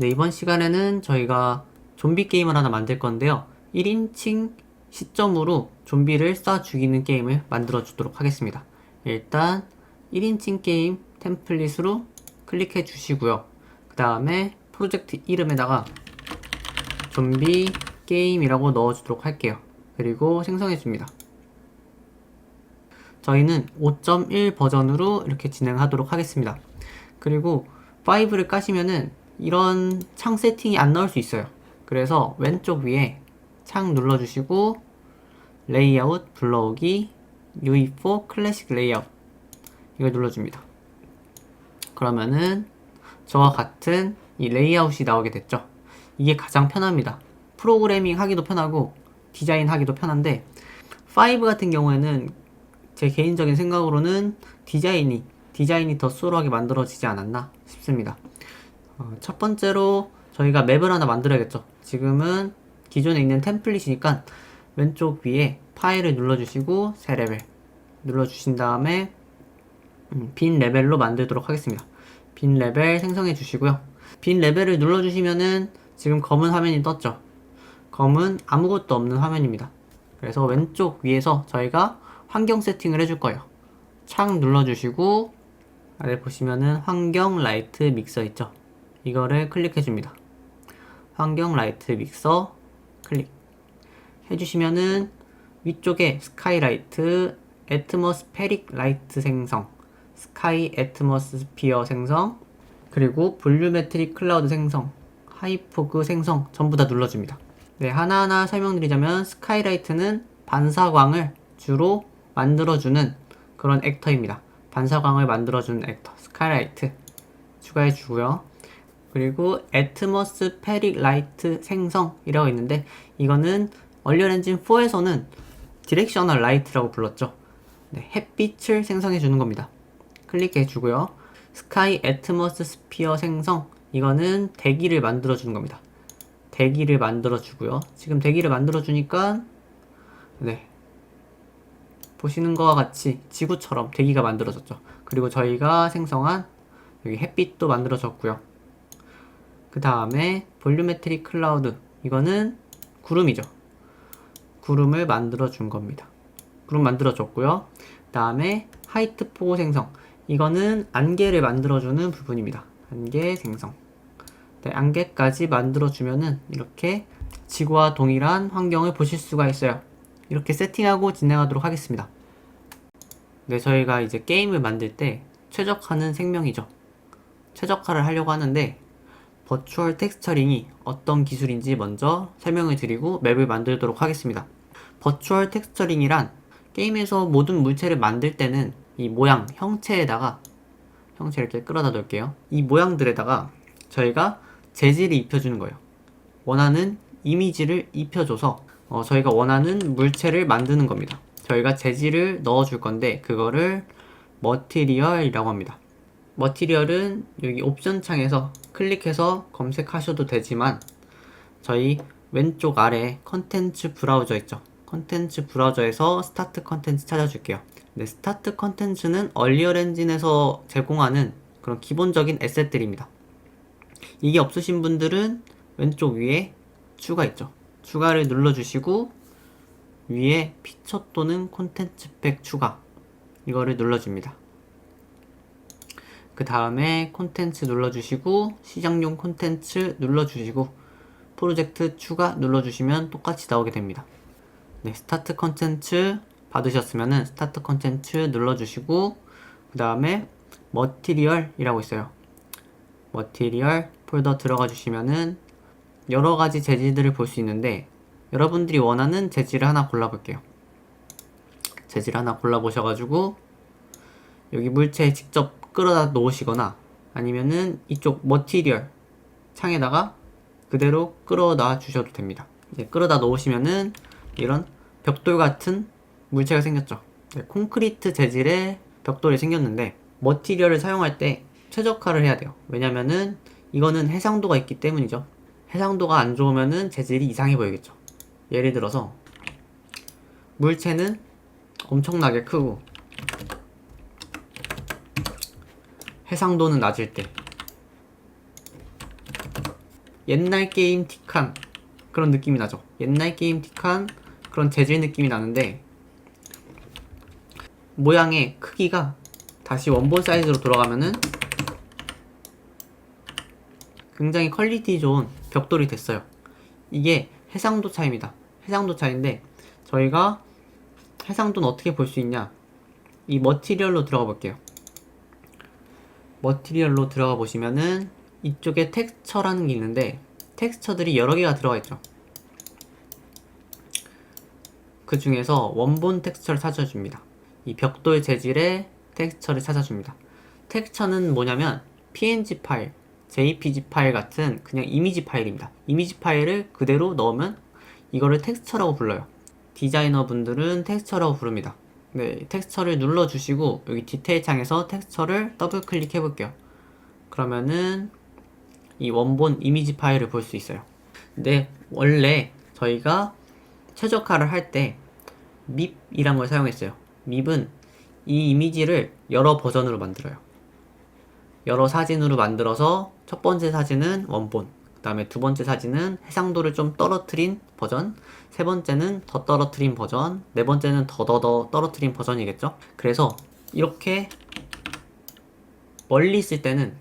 네, 이번 시간에는 저희가 좀비 게임을 하나 만들 건데요. 1인칭 시점으로 좀비를 쏴 죽이는 게임을 만들어 주도록 하겠습니다. 일단 1인칭 게임 템플릿으로 클릭해 주시고요. 그 다음에 프로젝트 이름에다가 좀비 게임이라고 넣어 주도록 할게요. 그리고 생성해 줍니다. 저희는 5.1 버전으로 이렇게 진행하도록 하겠습니다. 그리고 5를 까시면은 이런 창 세팅이 안 나올 수 있어요. 그래서 왼쪽 위에 창 눌러주시고 레이아웃 불러오기 UE4 클래식 레이아웃 이걸 눌러줍니다. 그러면은 저와 같은 이 레이아웃이 나오게 됐죠. 이게 가장 편합니다. 프로그래밍 하기도 편하고 디자인 하기도 편한데 5 같은 경우에는 제 개인적인 생각으로는 디자인이 더 수월하게 만들어지지 않았나 싶습니다. 첫 번째로 저희가 맵을 하나 만들어야겠죠. 지금은 기존에 있는 템플릿이니까 왼쪽 위에 파일을 눌러주시고 새 레벨 눌러주신 다음에 빈 레벨로 만들도록 하겠습니다. 빈 레벨 생성해 주시고요. 빈 레벨을 눌러주시면은 지금 검은 화면이 떴죠. 검은 아무것도 없는 화면입니다. 그래서 왼쪽 위에서 저희가 환경 세팅을 해줄 거예요. 창 눌러주시고 아래 보시면은 환경 라이트 믹서 있죠. 이거를 클릭해 줍니다. 환경 라이트 믹서 클릭 해주시면은 위쪽에 스카이라이트, 애트모스페릭 라이트 생성, 스카이 애트모스피어 생성, 그리고 볼류메트릭 클라우드 생성, 하이포그 생성 전부 다 눌러줍니다. 네, 하나하나 설명드리자면 스카이라이트는 반사광을 주로 만들어주는 그런 액터입니다. 반사광을 만들어주는 액터 스카이라이트 추가해 주고요. 그리고 애트모스페릭 라이트 생성이라고 있는데 이거는 얼리얼 엔진 4에서는 디렉셔널 라이트라고 불렀죠. 네, 햇빛을 생성해 주는 겁니다. 클릭해 주고요. 스카이 애트모스피어 생성 이거는 대기를 만들어 주는 겁니다. 대기를 만들어 주고요. 지금 대기를 만들어 주니까 네, 보시는 것과 같이 지구처럼 대기가 만들어졌죠. 그리고 저희가 생성한 여기 햇빛도 만들어졌고요. 그 다음에 볼류메트릭 클라우드 이거는 구름이죠. 구름을 만들어 준 겁니다. 구름 만들어 줬고요. 그 다음에 하이트 포 생성 이거는 안개를 만들어 주는 부분입니다. 안개 생성. 네, 안개까지 만들어 주면은 이렇게 지구와 동일한 환경을 보실 수가 있어요. 이렇게 세팅하고 진행하도록 하겠습니다. 네, 저희가 이제 게임을 만들 때 최적화는 생명이죠. 최적화를 하려고 하는데 버추얼 텍스처링이 어떤 기술인지 먼저 설명을 드리고 맵을 만들도록 하겠습니다. 버추얼 텍스처링이란 게임에서 모든 물체를 만들 때는 이 모양, 형체를 이렇게 끌어다 놓을게요. 이 모양들에다가 저희가 재질을 입혀주는 거예요. 원하는 이미지를 입혀줘서 저희가 원하는 물체를 만드는 겁니다. 저희가 재질을 넣어줄 건데 그거를 머티리얼이라고 합니다. 머티리얼은 여기 옵션 창에서 클릭해서 검색하셔도 되지만 저희 왼쪽 아래 컨텐츠 브라우저 있죠. 컨텐츠 브라우저에서 스타트 컨텐츠 찾아줄게요. 네, 스타트 컨텐츠는 얼리얼 엔진에서 제공하는 그런 기본적인 에셋들입니다. 이게 없으신 분들은 왼쪽 위에 추가 있죠. 추가를 눌러주시고 위에 피처 또는 콘텐츠 팩 추가 이거를 눌러줍니다. 그 다음에 콘텐츠 눌러주시고 시작용 콘텐츠 눌러주시고 프로젝트 추가 눌러주시면 똑같이 나오게 됩니다. 네, 스타트 콘텐츠 받으셨으면은 스타트 콘텐츠 눌러주시고 그 다음에 머티리얼이라고 있어요. 머티리얼 폴더 들어가 주시면은 여러가지 재질들을 볼 수 있는데 여러분들이 원하는 재질을 하나 골라볼게요. 재질 하나 골라보셔가지고 여기 물체에 직접 끌어다 놓으시거나 아니면은 이쪽 머티리얼 창에다가 그대로 끌어다 주셔도 됩니다. 이제 끌어다 놓으시면은 이런 벽돌 같은 물체가 생겼죠. 네, 콘크리트 재질의 벽돌이 생겼는데 머티리얼을 사용할 때 최적화를 해야 돼요. 왜냐면은 이거는 해상도가 있기 때문이죠. 해상도가 안 좋으면은 재질이 이상해 보이겠죠. 예를 들어서 물체는 엄청나게 크고 해상도는 낮을 때 옛날 게임 틱한 그런 느낌이 나죠. 옛날 게임 틱한 그런 재질 느낌이 나는데, 모양의 크기가 다시 원본 사이즈로 돌아가면은 굉장히 퀄리티 좋은 벽돌이 됐어요. 이게 해상도 차이입니다. 해상도 차이인데, 저희가 해상도는 어떻게 볼 수 있냐, 이 머티리얼로 들어가 볼게요. 머티리얼로 들어가 보시면은 이쪽에 텍스처라는 게 있는데, 텍스처들이 여러 개가 들어가 있죠. 그 중에서 원본 텍스처를 찾아줍니다. 이 벽돌 재질의 텍스처를 찾아줍니다. 텍스처는 뭐냐면 PNG 파일, JPG 파일 같은 그냥 이미지 파일입니다. 이미지 파일을 그대로 넣으면 이거를 텍스처라고 불러요. 디자이너 분들은 텍스처라고 부릅니다. 네, 텍스처를 눌러주시고 여기 디테일 창에서 텍스처를 더블 클릭해 볼게요. 그러면은 이 원본 이미지 파일을 볼 수 있어요. 근데 원래 저희가 최적화를 할 때 밉이란 걸 사용했어요. 밉은 이 이미지를 여러 버전으로 만들어요. 여러 사진으로 만들어서 첫 번째 사진은 원본, 그 다음에 두 번째 사진은 해상도를 좀 떨어뜨린 버전, 세 번째는 더 떨어뜨린 버전, 네 번째는 더 떨어뜨린 버전이겠죠? 그래서 이렇게 멀리 있을 때는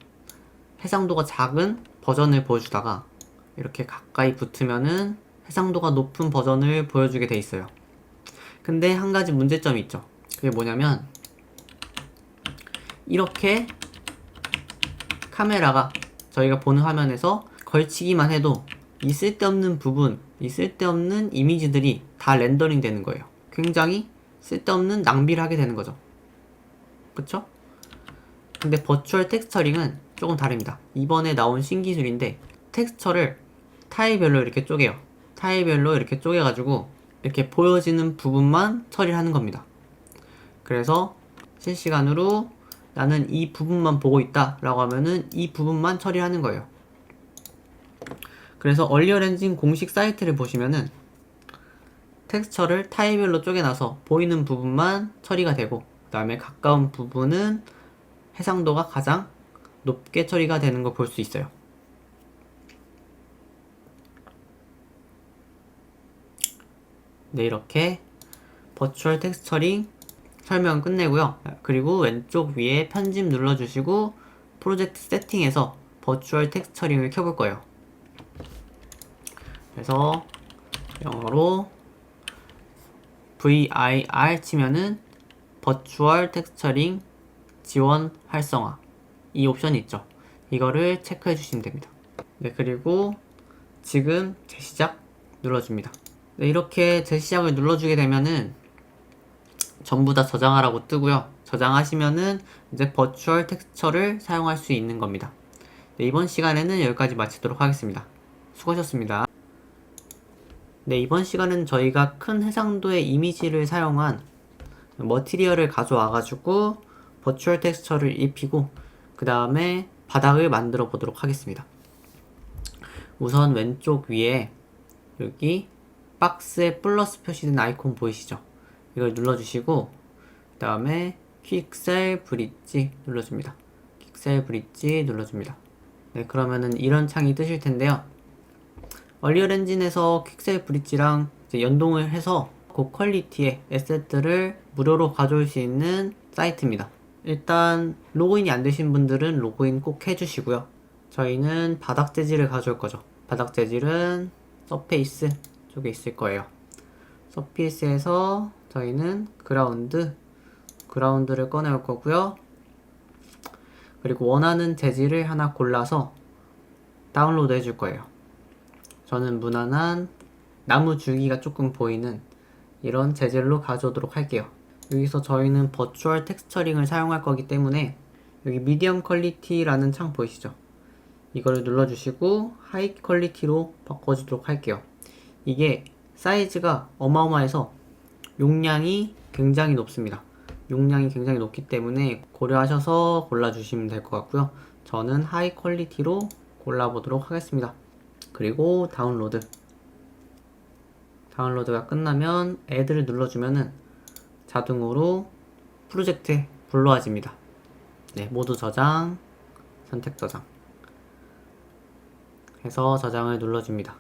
해상도가 작은 버전을 보여주다가 이렇게 가까이 붙으면은 해상도가 높은 버전을 보여주게 돼 있어요. 근데 한 가지 문제점이 있죠. 그게 뭐냐면 이렇게 카메라가 저희가 보는 화면에서 걸치기만 해도 이 쓸데없는 부분, 이 쓸데없는 이미지들이 다 렌더링 되는 거예요. 굉장히 쓸데없는 낭비를 하게 되는 거죠. 그쵸? 근데 버추얼 텍스처링은 조금 다릅니다. 이번에 나온 신기술인데, 텍스처를 타일별로 이렇게 쪼개요. 타일별로 이렇게 쪼개가지고 이렇게 보여지는 부분만 처리하는 겁니다. 그래서 실시간으로 나는 이 부분만 보고 있다 라고 하면은 이 부분만 처리하는 거예요. 그래서 얼리얼 엔진 공식 사이트를 보시면은 텍스처를 타입별로 쪼개놔서 보이는 부분만 처리가 되고, 그 다음에 가까운 부분은 해상도가 가장 높게 처리가 되는 걸 볼 수 있어요. 네, 이렇게 버추얼 텍스처링 설명 끝내고요. 그리고 왼쪽 위에 편집 눌러주시고 프로젝트 세팅에서 버추얼 텍스처링을 켜볼 거예요. 그래서 영어로 VIR 치면은 버추얼 텍스처링 지원 활성화, 이 옵션이 있죠. 이거를 체크해 주시면 됩니다. 네, 그리고 지금 재시작 눌러줍니다. 네, 이렇게 재시작을 눌러주게 되면은 전부 다 저장하라고 뜨고요. 저장하시면은 이제 버추얼 텍스처를 사용할 수 있는 겁니다. 네, 이번 시간에는 여기까지 마치도록 하겠습니다. 수고하셨습니다. 네, 이번 시간은 저희가 큰 해상도의 이미지를 사용한 머티리얼을 가져와가지고 버추얼 텍스처를 입히고 그 다음에 바닥을 만들어 보도록 하겠습니다. 우선 왼쪽 위에 여기 박스에 플러스 표시된 아이콘 보이시죠? 이걸 눌러주시고 그 다음에 퀵셀 브릿지 눌러줍니다. 퀵셀 브릿지 눌러줍니다. 네, 그러면은 이런 창이 뜨실 텐데요. 얼리얼 엔진에서 퀵셀 브릿지랑 이제 연동을 해서 고퀄리티의 에셋들을 무료로 가져올 수 있는 사이트입니다. 일단 로그인이 안 되신 분들은 로그인 꼭 해주시고요. 저희는 바닥 재질을 가져올 거죠. 바닥 재질은 서페이스 쪽에 있을 거예요. 서페이스에서 저희는 그라운드를 꺼내올 거고요. 그리고 원하는 재질을 하나 골라서 다운로드 해줄 거예요. 저는 무난한 나무 줄기가 조금 보이는 이런 재질로 가져오도록 할게요. 여기서 저희는 버추얼 텍스처링을 사용할 거기 때문에 여기 미디엄 퀄리티라는 창 보이시죠? 이거를 눌러주시고 하이 퀄리티로 바꿔주도록 할게요. 이게 사이즈가 어마어마해서 용량이 굉장히 높습니다. 용량이 굉장히 높기 때문에 고려하셔서 골라주시면 될 것 같고요. 저는 하이 퀄리티로 골라보도록 하겠습니다. 그리고 다운로드가 끝나면 애드를 눌러주면은 자동으로 프로젝트에 불러와집니다. 네, 모두 저장, 선택 저장. 해서 저장을 눌러줍니다.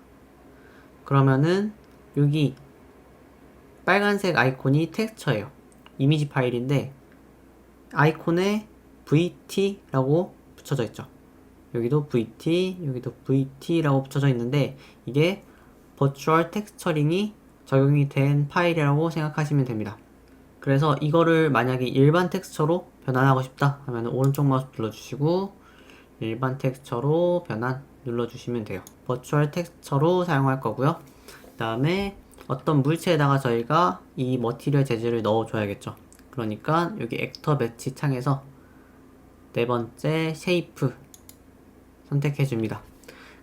그러면은 여기 빨간색 아이콘이 텍스처예요. 이미지 파일인데 아이콘에 VT라고 붙여져 있죠. 여기도 VT, 여기도 VT라고 붙여져 있는데 이게 버추얼 텍스처링이 적용이 된 파일이라고 생각하시면 됩니다. 그래서 이거를 만약에 일반 텍스처로 변환하고 싶다 하면 오른쪽 마우스 눌러주시고 일반 텍스처로 변환 눌러주시면 돼요. 버추얼 텍스처로 사용할 거고요. 그 다음에 어떤 물체에다가 저희가 이 머티리얼 재질을 넣어줘야겠죠. 그러니까 여기 액터 매치 창에서 네 번째 쉐이프 선택해 줍니다.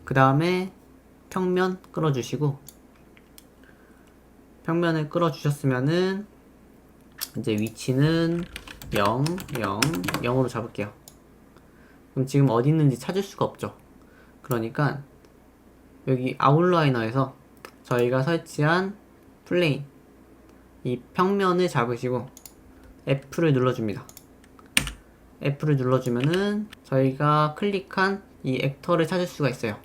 그 다음에 평면 끌어주시고 평면을 끌어주셨으면은 이제 위치는 0, 0, 0으로 잡을게요. 그럼 지금 어디 있는지 찾을 수가 없죠. 그러니까 여기 아웃라이너에서 저희가 설치한 플레인 이 평면을 잡으시고 F를 눌러줍니다. F를 눌러주면은 저희가 클릭한 이 액터를 찾을 수가 있어요.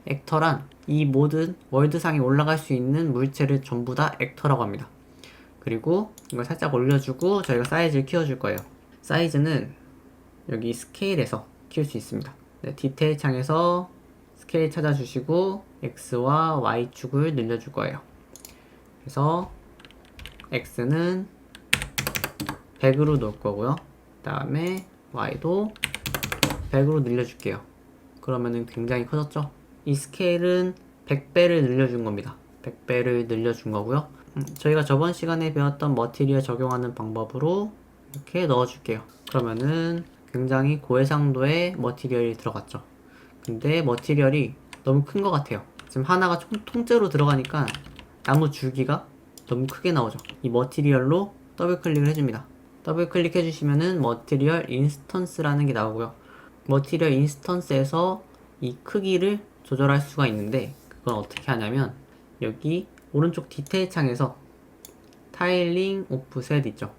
액터란 이 모든 월드상에 올라갈 수 있는 물체를 전부 다 액터라고 합니다. 그리고 이걸 살짝 올려주고 저희가 사이즈를 키워줄 거예요. 사이즈는 여기 스케일에서 키울 수 있습니다. 네, 디테일 창에서 스케일 찾아주시고 X와 Y축을 늘려줄 거예요. 그래서 X는 100으로 놓을 거고요. 그 다음에 Y도 100으로 늘려줄게요. 그러면은 굉장히 커졌죠? 이 스케일은 100배를 늘려준 겁니다. 100배를 늘려준 거고요. 저희가 저번 시간에 배웠던 머티리얼 적용하는 방법으로 이렇게 넣어줄게요. 그러면은 굉장히 고해상도의 머티리얼이 들어갔죠. 근데 머티리얼이 너무 큰 것 같아요. 지금 하나가 통째로 들어가니까 나무 줄기가 너무 크게 나오죠. 이 머티리얼로 더블 클릭을 해줍니다. 더블 클릭해 주시면은 머티리얼 인스턴스라는 게 나오고요. 머티리얼 인스턴스에서 이 크기를 조절할 수가 있는데 그건 어떻게 하냐면 여기 오른쪽 디테일 창에서 타일링 오프셋 있죠.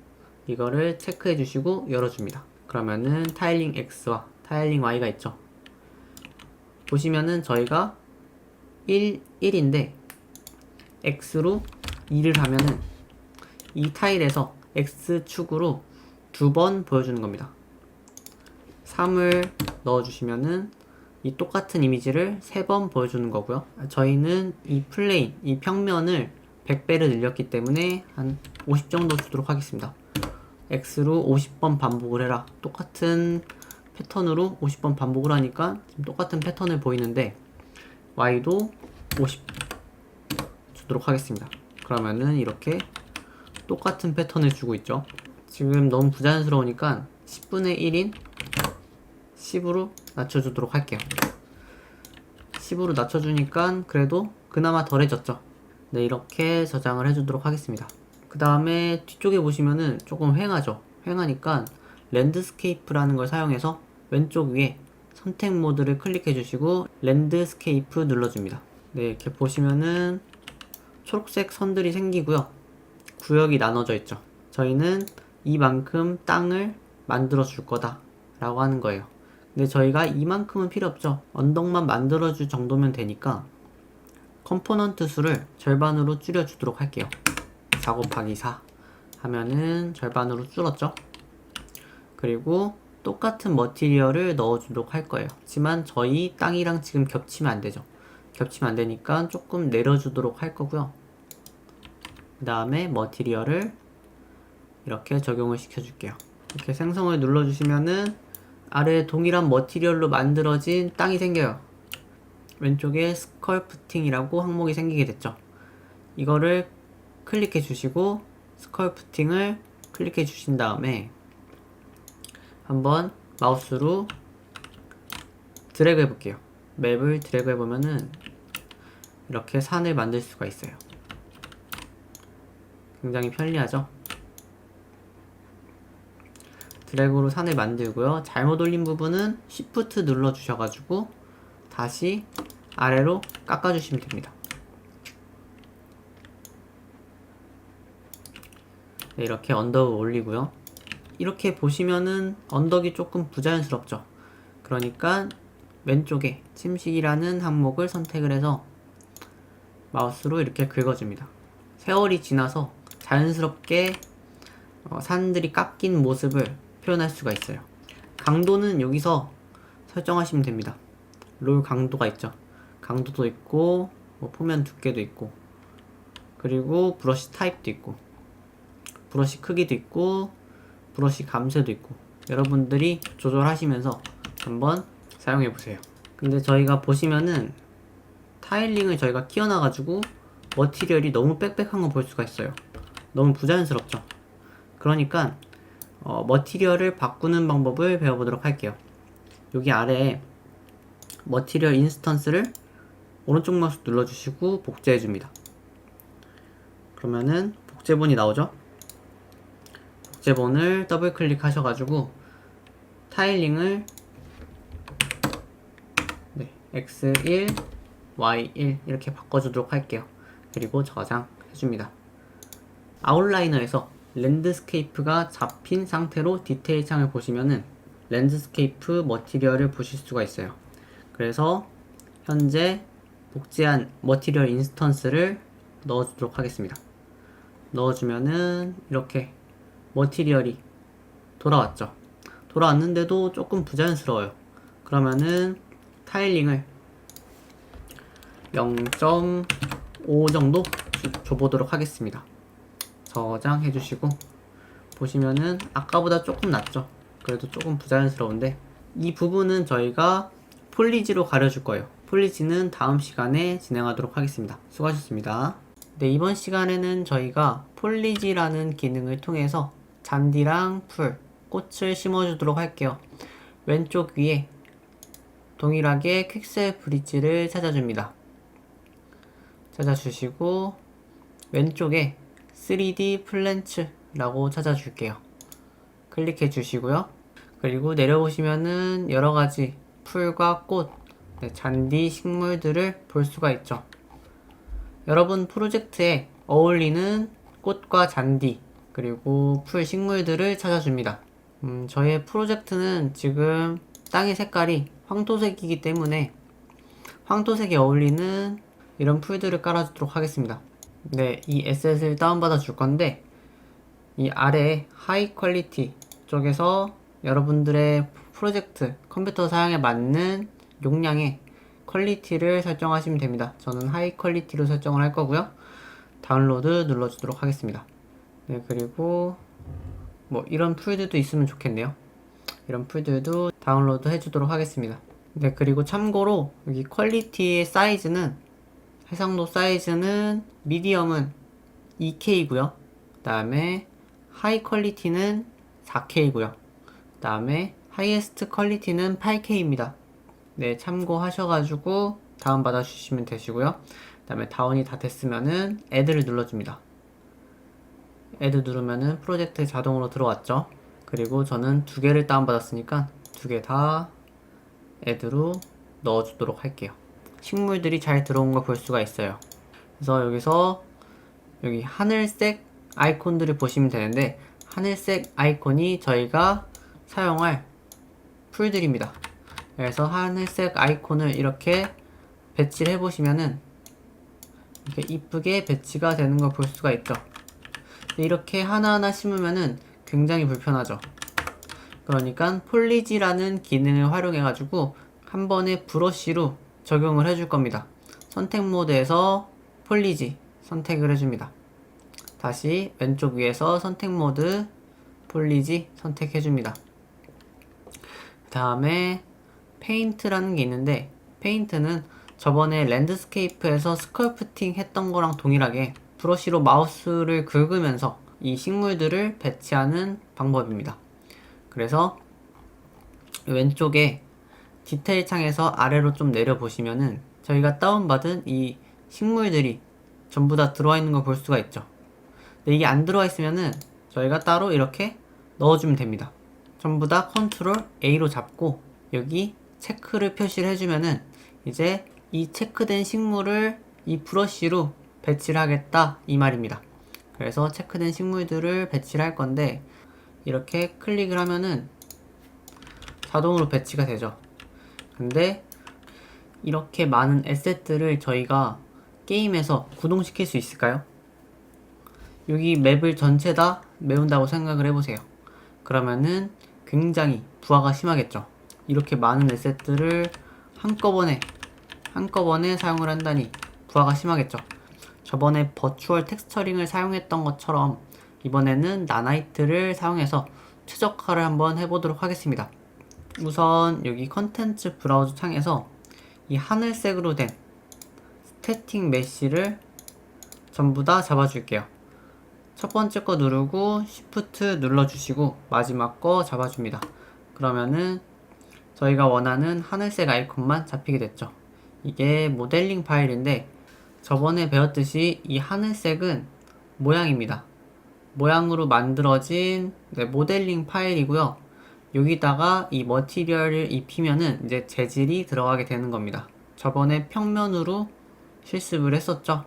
이거를 체크해 주시고 열어줍니다. 그러면은 타일링 X와 타일링 Y가 있죠. 보시면은 저희가 1인데 X로 2를 하면은 이 타일에서 X축으로 2번 보여주는 겁니다. 3을 넣어주시면은 이 똑같은 이미지를 3번 보여주는 거고요. 저희는 이 플레인, 이 평면을 100배를 늘렸기 때문에 한 50 정도 주도록 하겠습니다. X로 50번 반복을 해라. 똑같은 패턴으로 50번 반복을 하니까 똑같은 패턴을 보이는데 Y도 50 주도록 하겠습니다. 그러면은 이렇게 똑같은 패턴을 주고 있죠. 지금 너무 부자연스러우니까 10분의 1인 10으로 낮춰주도록 할게요. 10으로 낮춰주니까 그래도 그나마 덜해졌죠. 네, 이렇게 저장을 해주도록 하겠습니다. 그 다음에 뒤쪽에 보시면은 조금 휑하죠. 휑하니까 랜드스케이프라는 걸 사용해서 왼쪽 위에 선택 모드를 클릭해 주시고 랜드스케이프 눌러줍니다. 네, 이렇게 보시면은 초록색 선들이 생기고요. 구역이 나눠져 있죠. 저희는 이만큼 땅을 만들어 줄 거다 라고 하는 거예요. 근데 저희가 이만큼은 필요 없죠. 언덕만 만들어 줄 정도면 되니까 컴포넌트 수를 절반으로 줄여 주도록 할게요. 4 곱하기 4 하면은 절반으로 줄었죠. 그리고 똑같은 머티리얼을 넣어 주도록 할 거예요. 하지만 저희 땅이랑 지금 겹치면 안 되죠. 겹치면 안 되니까 조금 내려주도록 할 거고요. 그 다음에 머티리얼을 이렇게 적용을 시켜줄게요. 이렇게 생성을 눌러주시면은 아래에 동일한 머티리얼로 만들어진 땅이 생겨요. 왼쪽에 스컬프팅이라고 항목이 생기게 됐죠. 이거를 클릭해 주시고 스컬프팅을 클릭해 주신 다음에 한번 마우스로 드래그 해볼게요. 맵을 드래그 해보면은 이렇게 산을 만들 수가 있어요. 굉장히 편리하죠? 드래그로 산을 만들고요. 잘못 올린 부분은 Shift 눌러 주셔가지고 다시 아래로 깎아주시면 됩니다. 네, 이렇게 언덕을 올리고요. 이렇게 보시면은 언덕이 조금 부자연스럽죠. 그러니까 왼쪽에 침식이라는 항목을 선택을 해서 마우스로 이렇게 긁어줍니다. 세월이 지나서 자연스럽게 산들이 깎인 모습을 표현할 수가 있어요. 강도는 여기서 설정하시면 됩니다. 롤 강도가 있죠. 강도도 있고 포면 두께도 있고, 그리고 브러쉬 타입도 있고, 브러쉬 크기도 있고, 브러쉬 감쇄도 있고, 여러분들이 조절하시면서 한번 사용해보세요. 근데 저희가 보시면은 타일링을 저희가 끼워놔가지고 머티리얼이 너무 빽빽한 거 볼 수가 있어요. 너무 부자연스럽죠. 그러니까 머티리얼을 바꾸는 방법을 배워보도록 할게요. 여기 아래에 머티리얼 인스턴스를 오른쪽 마우스 눌러주시고 복제해줍니다. 그러면은 복제본이 나오죠? 복제본을 더블 클릭하셔가지고 타일링을 X1, Y1 이렇게 바꿔주도록 할게요. 그리고 저장해줍니다. 아웃라이너에서 랜드스케이프가 잡힌 상태로 디테일 창을 보시면은 랜드스케이프 머티리얼을 보실 수가 있어요. 그래서 현재 복제한 머티리얼 인스턴스를 넣어주도록 하겠습니다. 넣어주면은 이렇게 머티리얼이 돌아왔죠. 돌아왔는데도 조금 부자연스러워요. 그러면은 타일링을 0.5 정도 줘보도록 하겠습니다. 저장해 주시고 보시면은 아까보다 조금 낫죠. 그래도 조금 부자연스러운데 이 부분은 저희가 폴리지로 가려줄 거예요. 폴리지는 다음 시간에 진행하도록 하겠습니다. 수고하셨습니다. 네, 이번 시간에는 저희가 폴리지라는 기능을 통해서 잔디랑 풀, 꽃을 심어주도록 할게요. 왼쪽 위에 동일하게 퀵셀 브릿지를 찾아줍니다. 찾아주시고 왼쪽에 3D 플랜츠라고 찾아줄게요. 클릭해 주시고요. 그리고 내려보시면은 여러가지 풀과 꽃, 잔디, 식물들을 볼 수가 있죠. 여러분 프로젝트에 어울리는 꽃과 잔디, 그리고 풀, 식물들을 찾아줍니다. 저의 프로젝트는 지금 땅의 색깔이 황토색이기 때문에 황토색에 어울리는 이런 풀들을 깔아주도록 하겠습니다. 네, 이 에셋을 다운받아 줄 건데 이 아래 하이 퀄리티 쪽에서 여러분들의 프로젝트 컴퓨터 사양에 맞는 용량의 퀄리티를 설정하시면 됩니다. 저는 하이 퀄리티로 설정을 할 거고요. 다운로드 눌러주도록 하겠습니다. 네, 그리고 뭐 이런 풀들도 있으면 좋겠네요. 이런 풀들도 다운로드 해주도록 하겠습니다. 네, 그리고 참고로 여기 퀄리티의 사이즈는 해상도 사이즈는 미디엄은 2K고요. 그 다음에 하이 퀄리티는 4K고요. 그 다음에 하이에스트 퀄리티는 8K입니다. 네, 참고하셔가지고 다운받아 주시면 되시고요. 그 다음에 다운이 다 됐으면은 애드를 눌러줍니다. 애드 누르면은 프로젝트에 자동으로 들어왔죠. 그리고 저는 2개를 다운받았으니까 2개 다 애드로 넣어주도록 할게요. 식물들이 잘 들어온 걸 볼 수가 있어요. 그래서 여기서 여기 하늘색 아이콘들을 보시면 되는데 하늘색 아이콘이 저희가 사용할 풀들입니다. 그래서 하늘색 아이콘을 이렇게 배치를 해보시면은 이렇게 이쁘게 배치가 되는 걸 볼 수가 있죠. 이렇게 하나하나 심으면은 굉장히 불편하죠. 그러니까 폴리지라는 기능을 활용해가지고 한 번에 브러쉬로 적용을 해줄 겁니다. 선택 모드에서 폴리지 선택을 해줍니다. 다시 왼쪽 위에서 선택 모드 폴리지 선택해줍니다. 그 다음에 페인트라는 게 있는데 페인트는 저번에 랜드스케이프에서 스컬프팅 했던 거랑 동일하게 브러쉬로 마우스를 긁으면서 이 식물들을 배치하는 방법입니다. 그래서 왼쪽에 디테일 창에서 아래로 좀 내려보시면은 저희가 다운받은 이 식물들이 전부 다 들어와 있는 걸 볼 수가 있죠. 근데 이게 안 들어와 있으면은 저희가 따로 이렇게 넣어주면 됩니다. 전부 다 컨트롤 A로 잡고 여기 체크를 표시를 해주면은 이제 이 체크된 식물을 이 브러쉬로 배치를 하겠다 이 말입니다. 그래서 체크된 식물들을 배치를 할 건데 이렇게 클릭을 하면은 자동으로 배치가 되죠. 근데 이렇게 많은 에셋들을 저희가 게임에서 구동시킬 수 있을까요? 여기 맵을 전체 다 메운다고 생각을 해보세요. 그러면은 굉장히 부하가 심하겠죠. 이렇게 많은 에셋들을 한꺼번에 사용을 한다니 부하가 심하겠죠. 저번에 버추얼 텍스처링을 사용했던 것처럼 이번에는 나나이트를 사용해서 최적화를 한번 해보도록 하겠습니다. 우선 여기 컨텐츠 브라우저 창에서 이 하늘색으로 된 스태틱 메쉬를 전부 다 잡아줄게요. 첫 번째 거 누르고 Shift 눌러주시고 마지막 거 잡아줍니다. 그러면은 저희가 원하는 하늘색 아이콘만 잡히게 됐죠. 이게 모델링 파일인데 저번에 배웠듯이 이 하늘색은 모양입니다. 모양으로 만들어진 모델링 파일이고요. 여기다가 이 머티리얼을 입히면은 이제 재질이 들어가게 되는 겁니다. 저번에 평면으로 실습을 했었죠.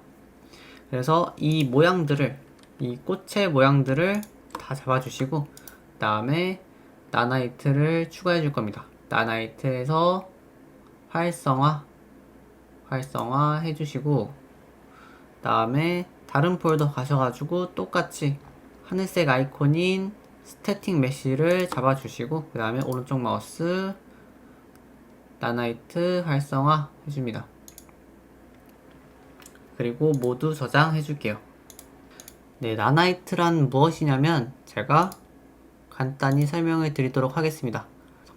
그래서 이 모양들을, 이 꽃의 모양들을 다 잡아주시고 그 다음에 나나이트를 추가해 줄 겁니다. 나나이트에서 활성화 해주시고 그 다음에 다른 폴더 가셔가지고 똑같이 하늘색 아이콘인 스태틱 메쉬를 잡아주시고 그 다음에 오른쪽 마우스 나나이트 활성화 해줍니다. 그리고 모두 저장해 줄게요. 네, 나나이트란 무엇이냐면 제가 간단히 설명을 드리도록 하겠습니다.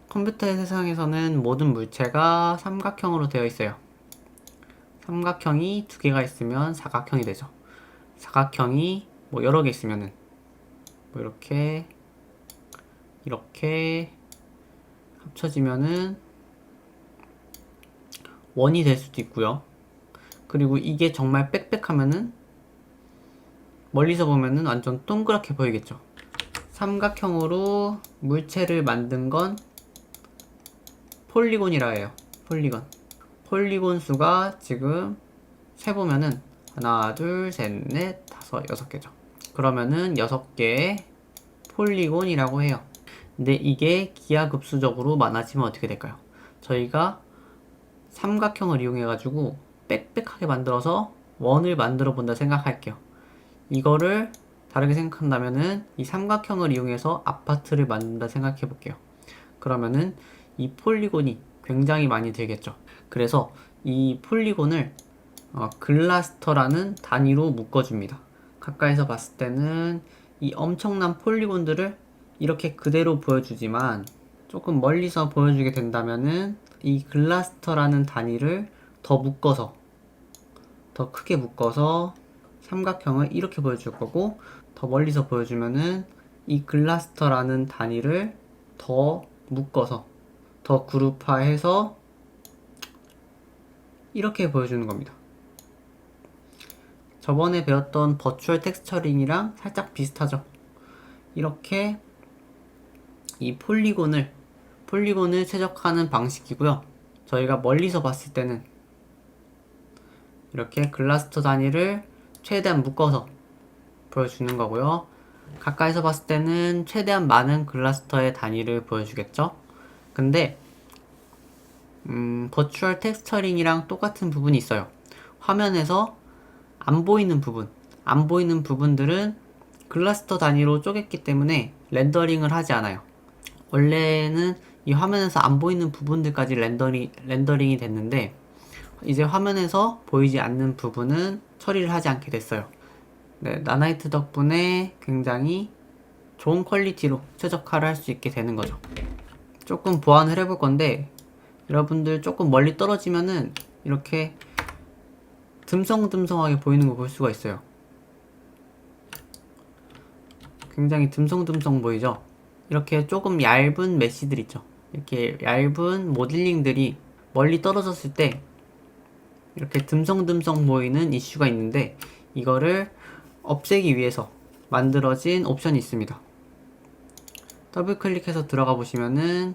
컴퓨터의 세상에서는 모든 물체가 삼각형으로 되어 있어요. 삼각형이 두 개가 있으면 사각형이 되죠. 사각형이 뭐 여러 개 있으면은 뭐 이렇게 합쳐지면은 원이 될 수도 있고요. 그리고 이게 정말 빽빽하면은 멀리서 보면은 완전 동그랗게 보이겠죠. 삼각형으로 물체를 만든 건 폴리곤이라 해요. 폴리곤 수가 지금 세보면은 하나, 둘, 셋, 넷, 다섯, 6개죠. 그러면은 6개의 폴리곤이라고 해요. 근데 이게 기하급수적으로 많아지면 어떻게 될까요? 저희가 삼각형을 이용해가지고 빽빽하게 만들어서 원을 만들어 본다 생각할게요. 이거를 다르게 생각한다면은 이 삼각형을 이용해서 아파트를 만든다 생각해 볼게요. 그러면은 이 폴리곤이 굉장히 많이 들겠죠. 그래서 이 폴리곤을 글라스터라는 단위로 묶어줍니다. 가까이서 봤을 때는 이 엄청난 폴리곤들을 이렇게 그대로 보여주지만 조금 멀리서 보여주게 된다면은 이 글라스터라는 단위를 더 크게 묶어서 삼각형을 이렇게 보여줄 거고, 더 멀리서 보여주면은 이 글라스터라는 단위를 더 묶어서 더 그룹화해서 이렇게 보여주는 겁니다. 저번에 배웠던 버추얼 텍스처링이랑 살짝 비슷하죠. 이렇게 이 폴리곤을 최적화하는 방식이고요. 저희가 멀리서 봤을 때는 이렇게 글라스터 단위를 최대한 묶어서 보여주는 거고요. 가까이서 봤을 때는 최대한 많은 글라스터의 단위를 보여주겠죠. 근데 버추얼 텍스처링이랑 똑같은 부분이 있어요. 화면에서 안 보이는 부분들은 글라스터 단위로 쪼갰기 때문에 렌더링을 하지 않아요. 원래는 이 화면에서 안 보이는 부분들까지 렌더링이 됐는데 이제 화면에서 보이지 않는 부분은 처리를 하지 않게 됐어요. 네, 나나이트 덕분에 굉장히 좋은 퀄리티로 최적화를 할 수 있게 되는 거죠. 조금 보완을 해볼 건데 여러분들 조금 멀리 떨어지면은 이렇게 듬성듬성하게 보이는 거 볼 수가 있어요. 굉장히 듬성듬성 보이죠? 이렇게 조금 얇은 메쉬들 있죠? 이렇게 얇은 모델링들이 멀리 떨어졌을 때 이렇게 듬성듬성 보이는 이슈가 있는데 이거를 없애기 위해서 만들어진 옵션이 있습니다. 더블 클릭해서 들어가 보시면은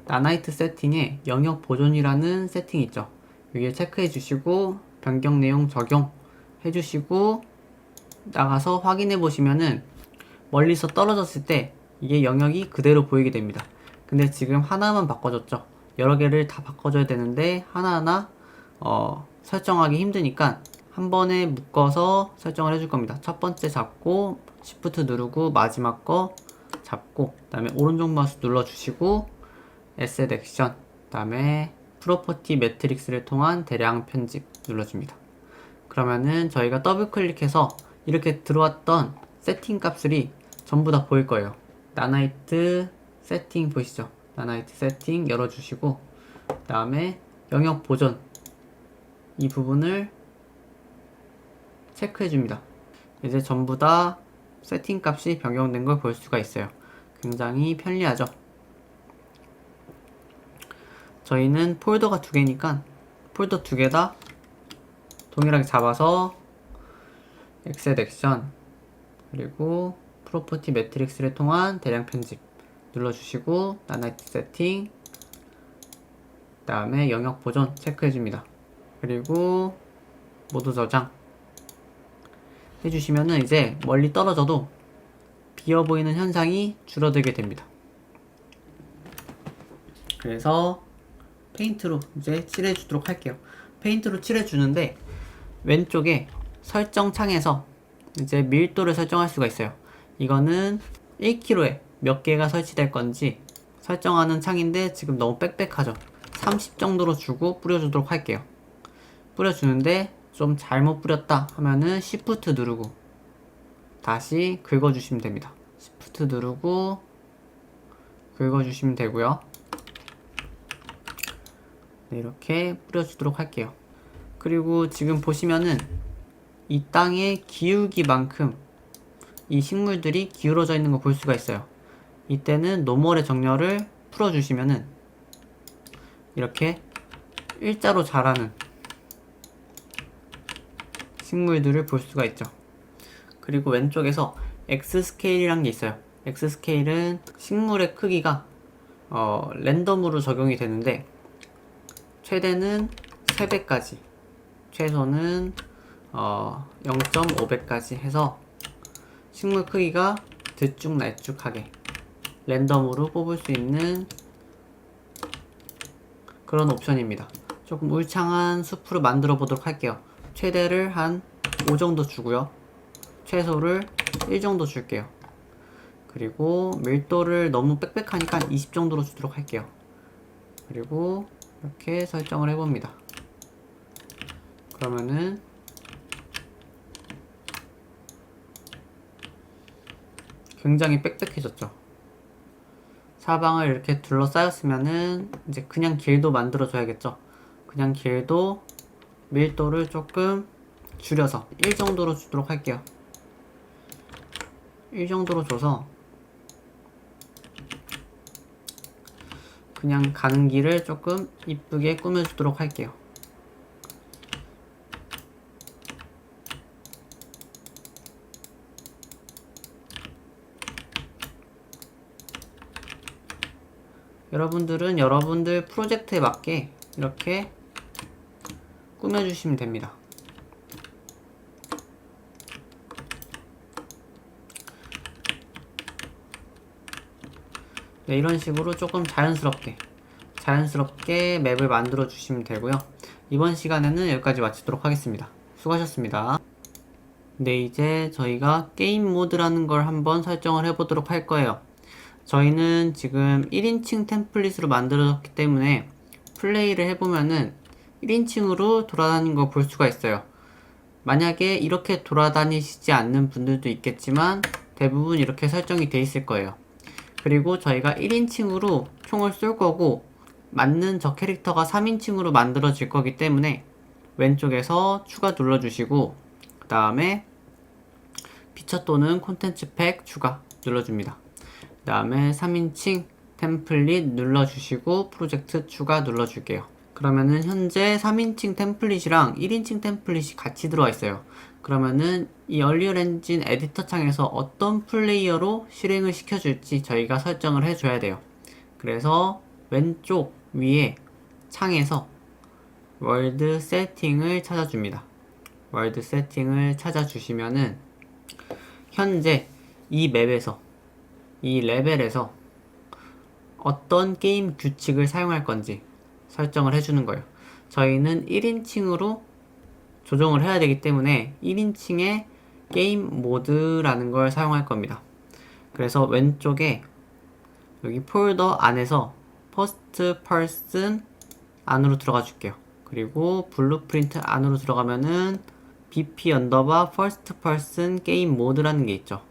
나나이트 세팅에 영역 보존이라는 세팅이 있죠. 여기에 체크해 주시고 변경 내용 적용해 주시고 나가서 확인해 보시면은 멀리서 떨어졌을 때 이게 영역이 그대로 보이게 됩니다. 근데 지금 하나만 바꿔줬죠. 여러 개를 다 바꿔줘야 되는데 하나하나 설정하기 힘드니까 한 번에 묶어서 설정을 해줄 겁니다. 첫 번째 잡고 Shift 누르고 마지막 거 잡고 그 다음에 오른쪽 마우스 눌러주시고 Asset 액션 그 다음에 프로퍼티 매트릭스를 통한 대량 편집 눌러줍니다. 그러면은 저희가 더블 클릭해서 이렇게 들어왔던 세팅 값들이 전부 다 보일 거예요. 나나이트 세팅 보이시죠? 나나이트 세팅 열어주시고 그 다음에 영역 보존 이 부분을 체크해 줍니다. 이제 전부 다 세팅 값이 변경된 걸 볼 수가 있어요. 굉장히 편리하죠. 저희는 폴더가 두 개니까 폴더 두 개 다 동일하게 잡아서 엑셋 액션 그리고 프로퍼티 매트릭스를 통한 대량 편집 눌러주시고 나나이트 세팅 그 다음에 영역 보존 체크해줍니다. 그리고 모두 저장 해주시면은 이제 멀리 떨어져도 비어 보이는 현상이 줄어들게 됩니다. 그래서 페인트로 이제 칠해주도록 할게요. 페인트로 칠해주는데 왼쪽에 설정 창에서 이제 밀도를 설정할 수가 있어요. 이거는 1kg에 몇 개가 설치될 건지 설정하는 창인데 지금 너무 빽빽하죠. 30 정도로 주고 뿌려주도록 할게요. 뿌려주는데 좀 잘못 뿌렸다 하면은 Shift 누르고 다시 긁어주시면 됩니다. Shift 누르고 긁어주시면 되고요. 네, 이렇게 뿌려주도록 할게요. 그리고 지금 보시면은 이 땅의 기울기만큼 이 식물들이 기울어져 있는 거 볼 수가 있어요. 이때는 노멀의 정렬을 풀어주시면은 이렇게 일자로 자라는 식물들을 볼 수가 있죠. 그리고 왼쪽에서 X 스케일이란 게 있어요. X 스케일은 식물의 크기가 랜덤으로 적용이 되는데 최대는 3배까지 최소는 0.5배까지 해서 식물 크기가 들쭉날쭉하게 랜덤으로 뽑을 수 있는 그런 옵션입니다. 조금 울창한 숲으로 만들어 보도록 할게요. 최대를 한 5 정도 주고요. 최소를 1 정도 줄게요. 그리고 밀도를 너무 빽빽하니까 20 정도로 주도록 할게요. 그리고 이렇게 설정을 해봅니다. 그러면은 굉장히 빽빽해졌죠. 사방을 이렇게 둘러싸였으면은 이제 그냥 길도 만들어 줘야겠죠. 그냥 길도 밀도를 조금 줄여서 1 정도로 주도록 할게요. 1 정도로 줘서 그냥 가는 길을 조금 이쁘게 꾸며주도록 할게요. 여러분들은 여러분들 프로젝트에 맞게 이렇게 꾸며주시면 됩니다. 네, 이런 식으로 조금 자연스럽게 맵을 만들어 주시면 되고요. 이번 시간에는 여기까지 마치도록 하겠습니다. 수고하셨습니다. 네, 이제 저희가 게임 모드라는 걸 한번 설정을 해보도록 할 거예요. 저희는 지금 1인칭 템플릿으로 만들어졌기 때문에 플레이를 해보면은 1인칭으로 돌아다니는 거 볼 수가 있어요. 만약에 이렇게 돌아다니시지 않는 분들도 있겠지만 대부분 이렇게 설정이 돼 있을 거예요. 그리고 저희가 1인칭으로 총을 쏠 거고 맞는 저 캐릭터가 3인칭으로 만들어질 거기 때문에 왼쪽에서 추가 눌러주시고 그 다음에 피처 또는 콘텐츠 팩 추가 눌러줍니다. 그 다음에 3인칭 템플릿 눌러주시고 프로젝트 추가 눌러줄게요. 그러면은 현재 3인칭 템플릿이랑 1인칭 템플릿이 같이 들어와 있어요. 그러면은 이 얼리얼 엔진 에디터 창에서 어떤 플레이어로 실행을 시켜줄지 저희가 설정을 해줘야 돼요. 그래서 왼쪽 위에 창에서 월드 세팅을 찾아줍니다. 월드 세팅을 찾아주시면은 현재 이 맵에서 이 레벨에서 어떤 게임 규칙을 사용할 건지 설정을 해주는 거예요. 저희는 1인칭으로 조정을 해야 되기 때문에 1인칭의 게임 모드라는 걸 사용할 겁니다. 그래서 왼쪽에 여기 폴더 안에서 퍼스트 퍼슨 안으로 들어가 줄게요. 그리고 블루프린트 안으로 들어가면은 bp 언더바 퍼스트 퍼슨 게임 모드라는 게 있죠.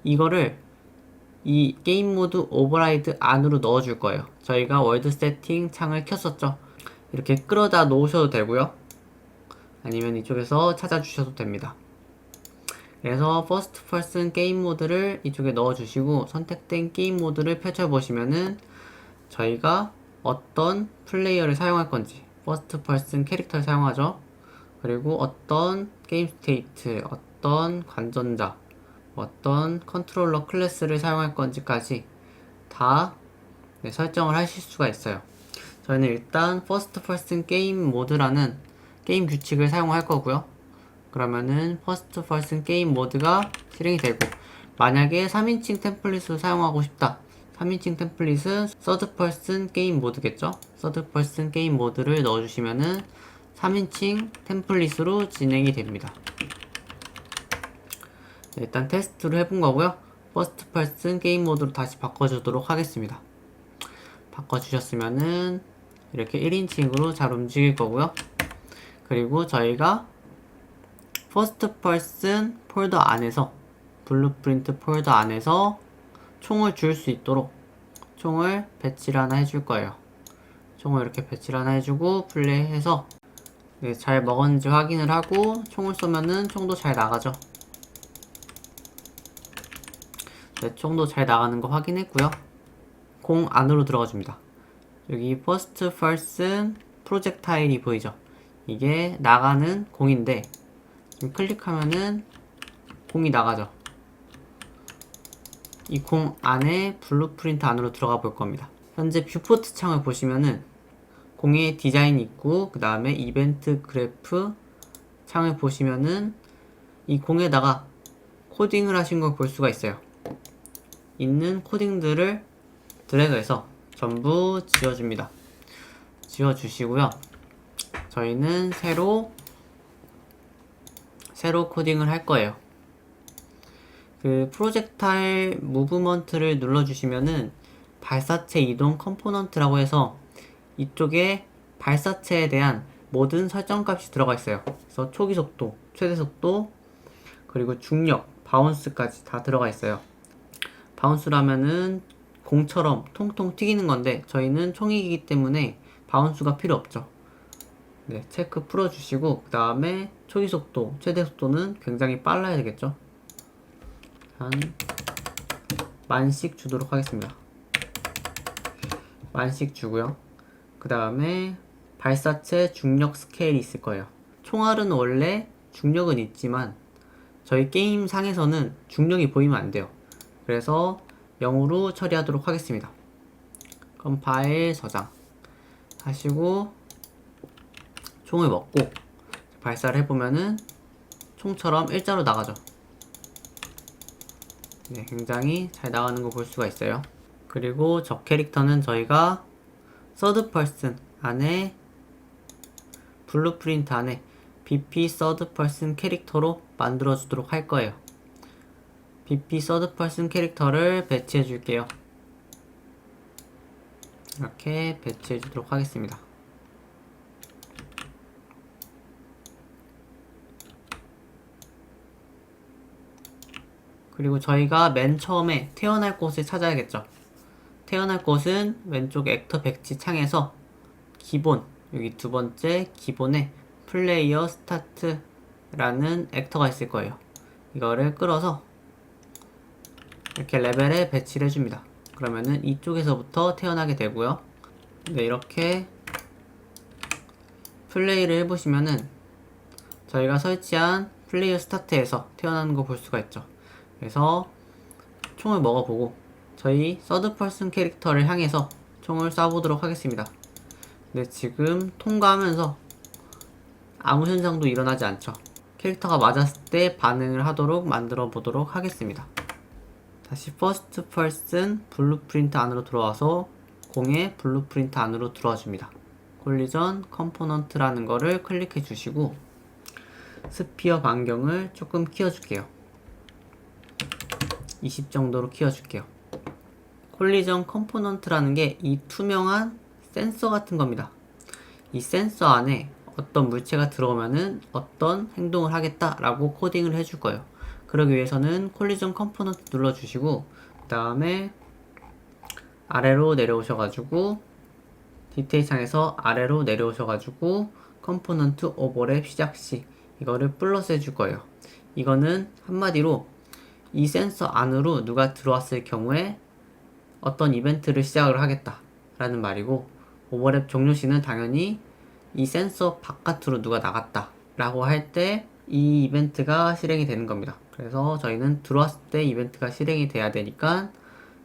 이거를 이 게임 모드 오버라이드 안으로 넣어줄 거예요. 저희가 월드 세팅 창을 켰었죠. 이렇게 끌어다 놓으셔도 되고요. 아니면 이쪽에서 찾아주셔도 됩니다. 그래서 퍼스트 퍼슨 게임 모드를 이쪽에 넣어주시고 선택된 게임 모드를 펼쳐보시면은 저희가 어떤 플레이어를 사용할 건지 퍼스트 퍼슨 캐릭터를 사용하죠. 그리고 어떤 게임 스테이트, 어떤 관전자, 어떤 컨트롤러 클래스를 사용할 건지까지 다 설정을 하실 수가 있어요. 저희는 일단 퍼스트 퍼슨 게임 모드라는 게임 규칙을 사용할 거고요. 그러면은 퍼스트 퍼슨 게임 모드가 실행이 되고, 만약에 3인칭 템플릿을 사용하고 싶다. 3인칭 템플릿은 서드 퍼슨 게임 모드겠죠? 서드 퍼슨 게임 모드를 넣어주시면은 3인칭 템플릿으로 진행이 됩니다. 일단 테스트로 해본 거고요. 퍼스트 퍼슨 게임 모드로 다시 바꿔주도록 하겠습니다. 바꿔주셨으면은 이렇게 1인칭으로 잘 움직일 거고요. 그리고 저희가 퍼스트 퍼슨 폴더 안에서 블루프린트 폴더 안에서 총을 줄 수 있도록 총을 배치를 하나 해줄 거예요. 총을 이렇게 배치를 하나 해주고 플레이해서 잘 먹었는지 확인을 하고 총을 쏘면은 총도 잘 나가죠. 총도 잘 나가는 거 확인했고요. 공 안으로 들어가 줍니다. 여기 퍼스트 퍼슨 프로젝타일이 보이죠? 이게 나가는 공인데 지금 클릭하면은 공이 나가죠. 이 공 안에 블루프린트 안으로 들어가 볼 겁니다. 현재 뷰포트 창을 보시면은 공의 디자인이 있고 그 다음에 이벤트 그래프 창을 보시면은 이 공에다가 코딩을 하신 걸 볼 수가 있어요. 있는 코딩들을 드래그해서 전부 지워줍니다. 지워주시고요. 저희는 새로 코딩을 할 거예요. 그 프로젝타일 무브먼트를 눌러주시면은 발사체 이동 컴포넌트라고 해서 이쪽에 발사체에 대한 모든 설정값이 들어가 있어요. 그래서 초기 속도, 최대 속도, 그리고 중력, 바운스까지 다 들어가 있어요. 바운스라면은 공처럼 통통 튀기는 건데 저희는 총이기 때문에 바운스가 필요 없죠. 네, 체크 풀어주시고 그 다음에 초기 속도, 최대 속도는 굉장히 빨라야 되겠죠. 한 만씩 주도록 하겠습니다. 만씩 주고요. 그 다음에 발사체 중력 스케일이 있을 거예요. 총알은 원래 중력은 있지만 저희 게임 상에서는 중력이 보이면 안 돼요. 그래서 0으로 처리하도록 하겠습니다. 컴파일 저장 하시고 총을 먹고 발사를 해보면은 총처럼 일자로 나가죠. 네, 굉장히 잘 나가는 거 볼 수가 있어요. 그리고 저 캐릭터는 저희가 서드 퍼슨 안에 블루프린트 안에 BP 서드 퍼슨 캐릭터로 만들어 주도록 할 거예요. BP 서드 퍼슨 캐릭터를 배치해 줄게요. 이렇게 배치해 주도록 하겠습니다. 그리고 저희가 맨 처음에 태어날 곳을 찾아야겠죠. 태어날 곳은 왼쪽 액터 백지 창에서 기본, 여기 두 번째 기본에 플레이어 스타트라는 액터가 있을 거예요. 이거를 끌어서 이렇게 레벨에 배치를 해줍니다. 그러면은 이쪽에서부터 태어나게 되고요. 네, 이렇게 플레이를 해보시면은 저희가 설치한 플레이어 스타트에서 태어나는 거 볼 수가 있죠. 그래서 총을 먹어보고 저희 서드 퍼슨 캐릭터를 향해서 총을 쏴보도록 하겠습니다. 근데 지금 통과하면서 아무 현상도 일어나지 않죠. 캐릭터가 맞았을 때 반응을 하도록 만들어 보도록 하겠습니다. 다시 퍼스트 퍼슨 블루프린트 안으로 들어와서 공의 블루프린트 안으로 들어와 줍니다. 콜리전 컴포넌트라는 거를 클릭해 주시고 스피어 반경을 조금 키워줄게요. 20 정도로 키워줄게요. 콜리전 컴포넌트라는 게 이 투명한 센서 같은 겁니다. 이 센서 안에 어떤 물체가 들어오면은 어떤 행동을 하겠다라고 코딩을 해줄 거예요. 그러기 위해서는 콜리전 컴포넌트 눌러주시고 그 다음에 아래로 내려오셔가지고 디테일 창에서 아래로 내려오셔가지고 컴포넌트 오버랩 시작시 이거를 플러스 해줄 거예요. 이거는 한마디로 이 센서 안으로 누가 들어왔을 경우에 어떤 이벤트를 시작을 하겠다 라는 말이고, 오버랩 종료시는 당연히 이 센서 바깥으로 누가 나갔다 라고 할 때 이 이벤트가 실행이 되는 겁니다. 그래서 저희는 들어왔을 때 이벤트가 실행이 돼야 되니까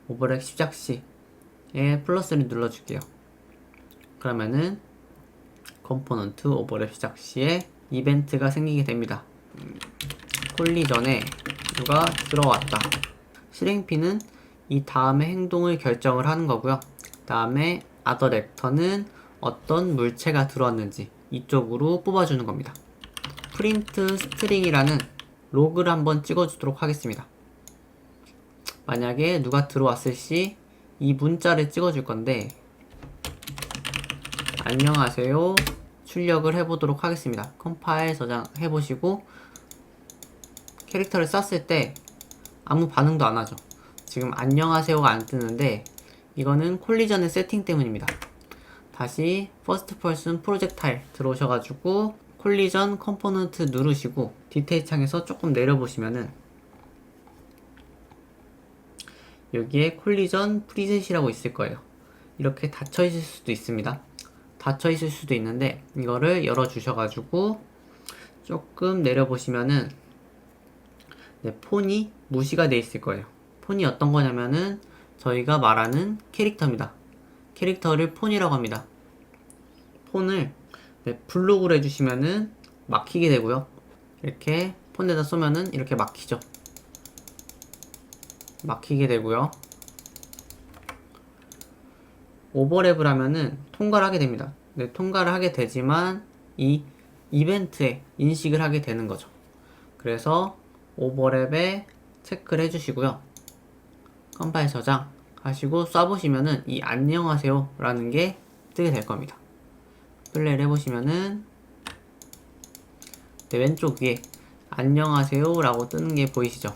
오버랩 시작시에 플러스를 눌러줄게요. 그러면은 컴포넌트 오버랩 시작시에 이벤트가 생기게 됩니다. 콜리전에 누가 들어왔다. 실행피는 이 다음에 행동을 결정을 하는 거고요. 다음에 other actor는 어떤 물체가 들어왔는지 이쪽으로 뽑아주는 겁니다. 프린트 스트링이라는 로그를 한번 찍어주도록 하겠습니다. 만약에 누가 들어왔을 시 이 문자를 찍어줄 건데, 안녕하세요 출력을 해보도록 하겠습니다. 컴파일 저장해보시고 캐릭터를 쐈을 때 아무 반응도 안 하죠. 지금 안녕하세요가 안 뜨는데 이거는 콜리전의 세팅 때문입니다. 다시 퍼스트 퍼슨 프로젝타일 들어오셔가지고 콜리전 컴포넌트 누르시고 디테일 창에서 조금 내려보시면은 여기에 콜리전 프리셋이라고 있을 거예요. 이렇게 닫혀 있을 수도 있습니다. 닫혀 있을 수도 있는데 이거를 열어 주셔가지고 조금 내려보시면은 폰이 무시가 돼 있을 거예요. 폰이 어떤 거냐면은 저희가 말하는 캐릭터입니다. 캐릭터를 폰이라고 합니다. 폰을 블록으로 해주시면은 막히게 되고요. 이렇게 폰에다 쏘면은 이렇게 막히죠. 막히게 되고요. 오버랩을 하면은 통과를 하게 됩니다. 통과를 하게 되지만 이 이벤트에 인식을 하게 되는 거죠. 그래서 오버랩에 체크를 해주시고요. 컴파일 저장 하시고 쏴보시면은 이 안녕하세요 라는 게 뜨게 될 겁니다. 플레이를 해보시면은 왼쪽 위에 안녕하세요 라고 뜨는 게 보이시죠?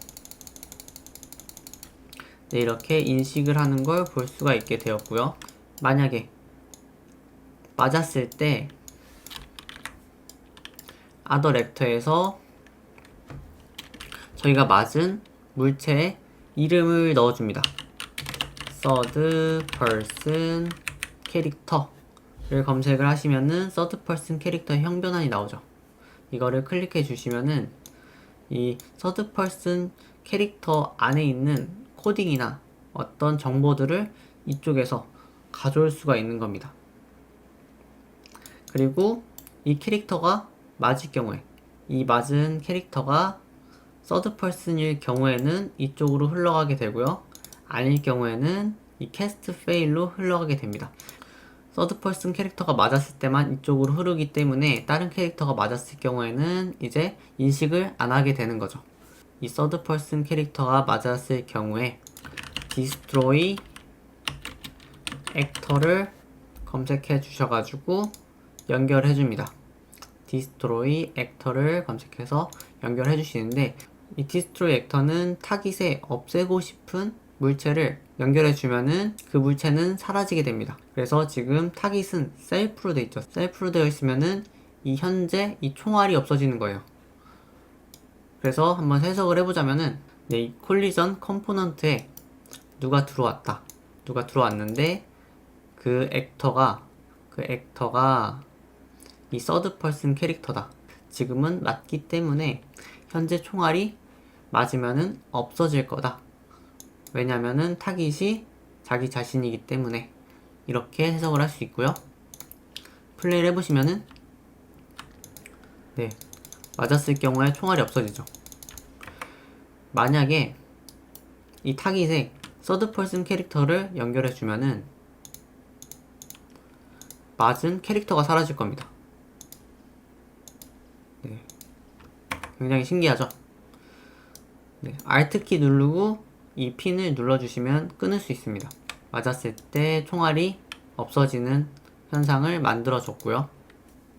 이렇게 인식을 하는 걸 볼 수가 있게 되었고요. 만약에 맞았을 때 other actor에서 저희가 맞은 물체에 이름을 넣어줍니다. third person 캐릭터를 검색을 하시면은 third person 캐릭터 형변환이 나오죠. 이거를 클릭해 주시면은 이 third person 캐릭터 안에 있는 코딩이나 어떤 정보들을 이쪽에서 가져올 수가 있는 겁니다. 그리고 이 캐릭터가 맞을 경우에, 이 맞은 캐릭터가 third person일 경우에는 이쪽으로 흘러가게 되고요. 아닐 경우에는 이 cast fail로 흘러가게 됩니다. third person 캐릭터가 맞았을 때만 이쪽으로 흐르기 때문에 다른 캐릭터가 맞았을 경우에는 이제 인식을 안 하게 되는 거죠. 이 third person 캐릭터가 맞았을 경우에 destroy actor를 검색해 주셔가지고 연결해 줍니다. destroy actor를 검색해서 연결해 주시는데, 이 destroy actor는 타깃에 없애고 싶은 물체를 연결해 주면은 그 물체는 사라지게 됩니다. 그래서 지금 타깃은 셀프로 되어 있죠. 셀프로 되어 있으면은 이 현재 이 총알이 없어지는 거예요. 그래서 한번 해석을 해보자면은 이 콜리전 컴포넌트에 누가 들어왔다. 누가 들어왔는데 그 액터가 이 서드 퍼슨 캐릭터다. 지금은 맞기 때문에 현재 총알이 맞으면은 없어질 거다. 왜냐면은 타깃이 자기 자신이기 때문에. 이렇게 해석을 할 수 있고요. 플레이를 해보시면은 맞았을 경우에 총알이 없어지죠. 만약에 이 타깃에 서드 퍼슨 캐릭터를 연결해 주면은 맞은 캐릭터가 사라질 겁니다. 네. 굉장히 신기하죠? 네. Alt키 누르고 이 핀을 눌러주시면 끊을 수 있습니다. 맞았을 때 총알이 없어지는 현상을 만들어줬고요.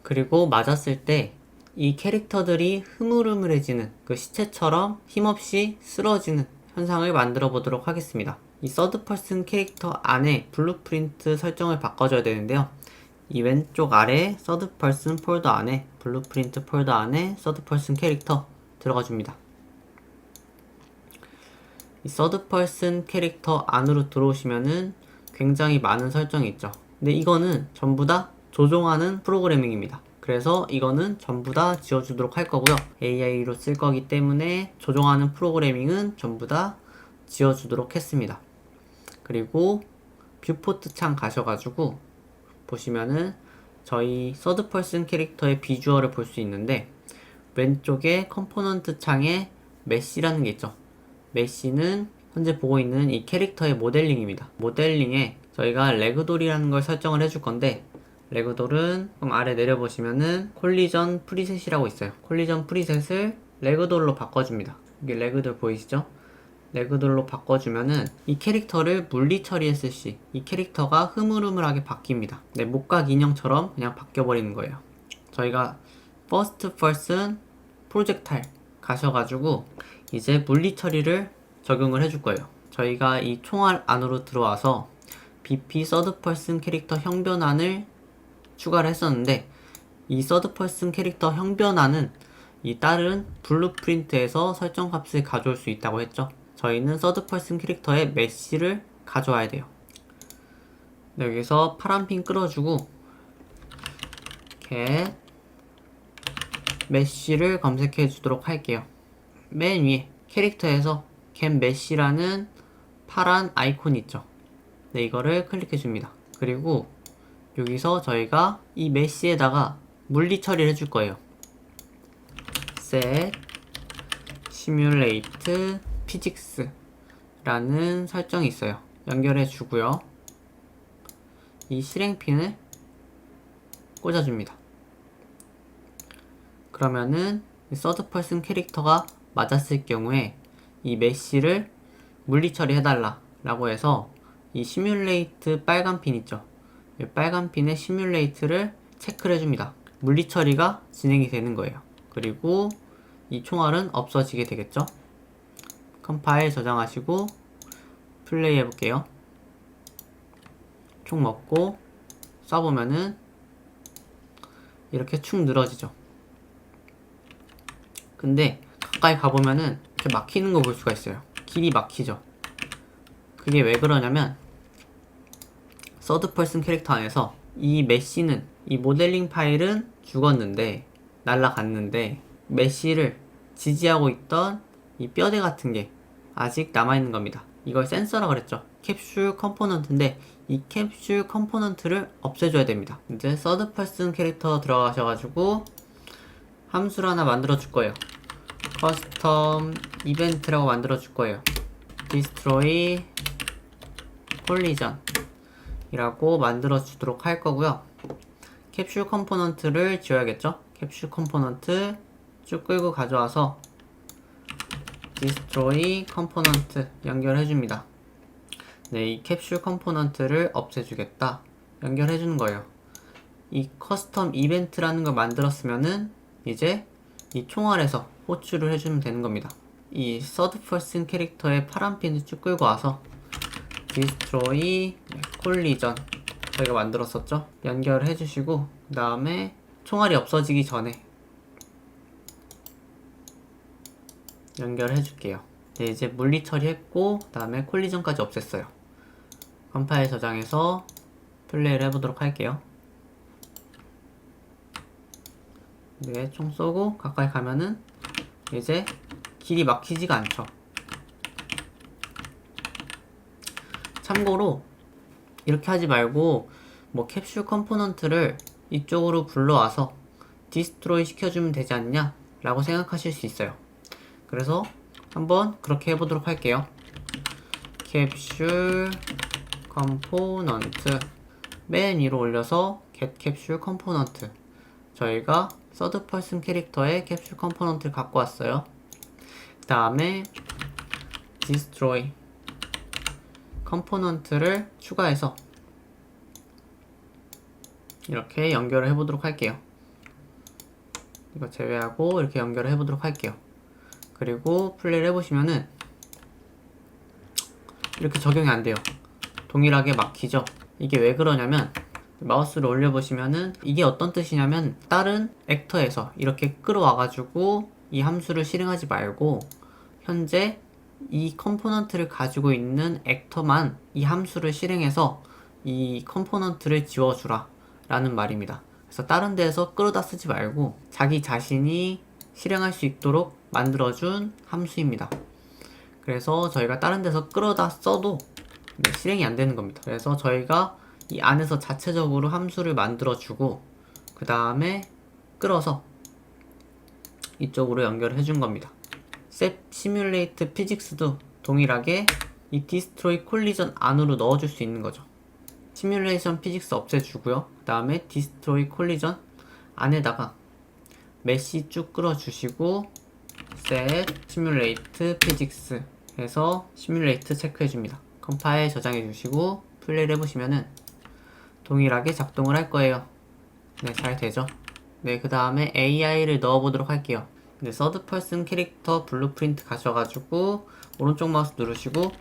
그리고 맞았을 때 이 캐릭터들이 흐물흐물해지는 그 시체처럼 힘없이 쓰러지는 현상을 만들어 보도록 하겠습니다. 이 서드퍼슨 캐릭터 안에 블루프린트 설정을 바꿔줘야 되는데요. 이 왼쪽 아래 서드퍼슨 폴더 안에 블루프린트 폴더 안에 서드퍼슨 캐릭터 들어가 줍니다. 이 서드퍼슨 캐릭터 안으로 들어오시면은 굉장히 많은 설정이 있죠. 근데 이거는 전부 다 조종하는 프로그래밍입니다. 그래서 이거는 전부 다 지워주도록 할 거고요. AI로 쓸 거기 때문에 조종하는 프로그래밍은 전부 다 지워주도록 했습니다. 그리고 뷰포트 창 가셔가지고 보시면은 저희 서드퍼슨 캐릭터의 비주얼을 볼 수 있는데 왼쪽에 컴포넌트 창에 메시라는 게 있죠. 메시는 현재 보고 있는 이 캐릭터의 모델링입니다. 모델링에 저희가 레그돌이라는 걸 설정을 해줄 건데 레그돌은 아래 내려보시면은 콜리전 프리셋이라고 있어요. 콜리전 프리셋을 레그돌로 바꿔줍니다. 이게 레그돌 보이시죠? 레그돌로 바꿔주면은 이 캐릭터를 물리 처리했을 시 이 캐릭터가 흐물흐물하게 바뀝니다. 네, 목각 인형처럼 그냥 바뀌어버리는 거예요. 저희가 퍼스트 퍼슨 프로젝타일 가셔가지고 이제 물리 처리를 적용을 해줄 거예요. 저희가 이 총알 안으로 들어와서 BP 서드 퍼슨 캐릭터 형변환을 추가를 했었는데 이 서드 퍼슨 캐릭터 형변환은 이 다른 블루프린트에서 설정 값을 가져올 수 있다고 했죠. 저희는 서드 퍼슨 캐릭터의 메시를 가져와야 돼요. 여기서 파란 핀 끌어주고 겟 메시를 검색해 주도록 할게요. 맨 위에 캐릭터에서 겟 메시라는 파란 아이콘 있죠. 네, 이거를 클릭해 줍니다. 그리고 여기서 저희가 이 메시에다가 물리 처리를 해줄 거예요. set simulate physics 라는 설정이 있어요. 연결해 주고요. 이 실행핀을 꽂아줍니다. 그러면은 서드 퍼슨 캐릭터가 맞았을 경우에 이 메시를 물리 처리해달라 라고 해서 이 시뮬레이트 빨간 핀 있죠. 이 빨간 핀의 시뮬레이트를 체크를 해줍니다. 물리 처리가 진행이 되는 거예요. 그리고 이 총알은 없어지게 되겠죠. 컴파일 저장하시고 플레이 해볼게요. 총 먹고 쏴보면은 이렇게 축 늘어지죠. 근데 가까이 가보면은 이렇게 막히는 거 볼 수가 있어요. 길이 막히죠. 그게 왜 그러냐면 서드 퍼슨 캐릭터 안에서 이 메시는 이 모델링 파일은 죽었는데 날아갔는데 메시를 지지하고 있던 이 뼈대 같은 게 아직 남아있는 겁니다. 이걸 센서라 그랬죠. 캡슐 컴포넌트인데 이 캡슐 컴포넌트를 없애줘야 됩니다. 이제 서드 퍼슨 캐릭터 들어가셔가지고 함수를 하나 만들어 줄 거예요. 커스텀 이벤트라고 만들어 줄 거예요. destroy collision 이라고 만들어 주도록 할 거고요. 캡슐 컴포넌트를 지워야겠죠. 캡슐 컴포넌트 쭉 끌고 가져와서 destroy 컴포넌트 연결해 줍니다. 네, 이 캡슐 컴포넌트를 없애주겠다 연결해 주는 거예요. 이 커스텀 이벤트라는 걸 만들었으면은 이제 이 총알에서 호출을 해주면 되는 겁니다. 이 서드 퍼슨 캐릭터의 파란 핀을 쭉 끌고 와서 destroy collision 저희가 만들었었죠. 연결을 해주시고 그 다음에 총알이 없어지기 전에 연결해 줄게요. 네, 이제 물리 처리했고 그 다음에 콜리전까지 없앴어요. 컴파일 저장해서 플레이를 해보도록 할게요. 네, 총 쏘고 가까이 가면은 이제 길이 막히지가 않죠. 참고로 이렇게 하지 말고 뭐 캡슐 컴포넌트를 이쪽으로 불러와서 디스트로이 시켜주면 되지 않냐 라고 생각하실 수 있어요. 그래서 한번 그렇게 해보도록 할게요. 캡슐 컴포넌트 맨 위로 올려서 get capsule component. 저희가 서드 퍼슨 캐릭터의 캡슐 컴포넌트를 갖고 왔어요. 그 다음에 destroy 컴포넌트를 추가해서 이렇게 연결을 해보도록 할게요. 이거 제외하고 이렇게 연결을 해보도록 할게요. 그리고 플레이를 해보시면은 이렇게 적용이 안 돼요. 동일하게 막히죠. 이게 왜 그러냐면 마우스를 올려보시면은 이게 어떤 뜻이냐면 다른 액터에서 이렇게 끌어와가지고 이 함수를 실행하지 말고 현재 이 컴포넌트를 가지고 있는 액터만 이 함수를 실행해서 이 컴포넌트를 지워주라 라는 말입니다. 그래서 다른 데에서 끌어다 쓰지 말고 자기 자신이 실행할 수 있도록 만들어준 함수입니다. 그래서 저희가 다른 데서 끌어다 써도 실행이 안 되는 겁니다. 그래서 저희가 이 안에서 자체적으로 함수를 만들어주고 그 다음에 끌어서 이쪽으로 연결을 해준 겁니다. set simulate physics도 동일하게 이 destroy collision 안으로 넣어줄 수 있는 거죠. 시뮬레이션 피직스 없애주고요. 그 다음에 destroy collision 안에다가 메시 쭉 끌어주시고 set simulate physics 해서 simulate 체크해줍니다. 컴파일 저장해주시고 플레이를 해보시면은 동일하게 작동을 할 거예요. 네, 잘 되죠? 네, 그 다음에 AI를 넣어보도록 할게요. 네, 서드 퍼슨 캐릭터 블루프린트 가셔가지고 오른쪽 마우스 누르시고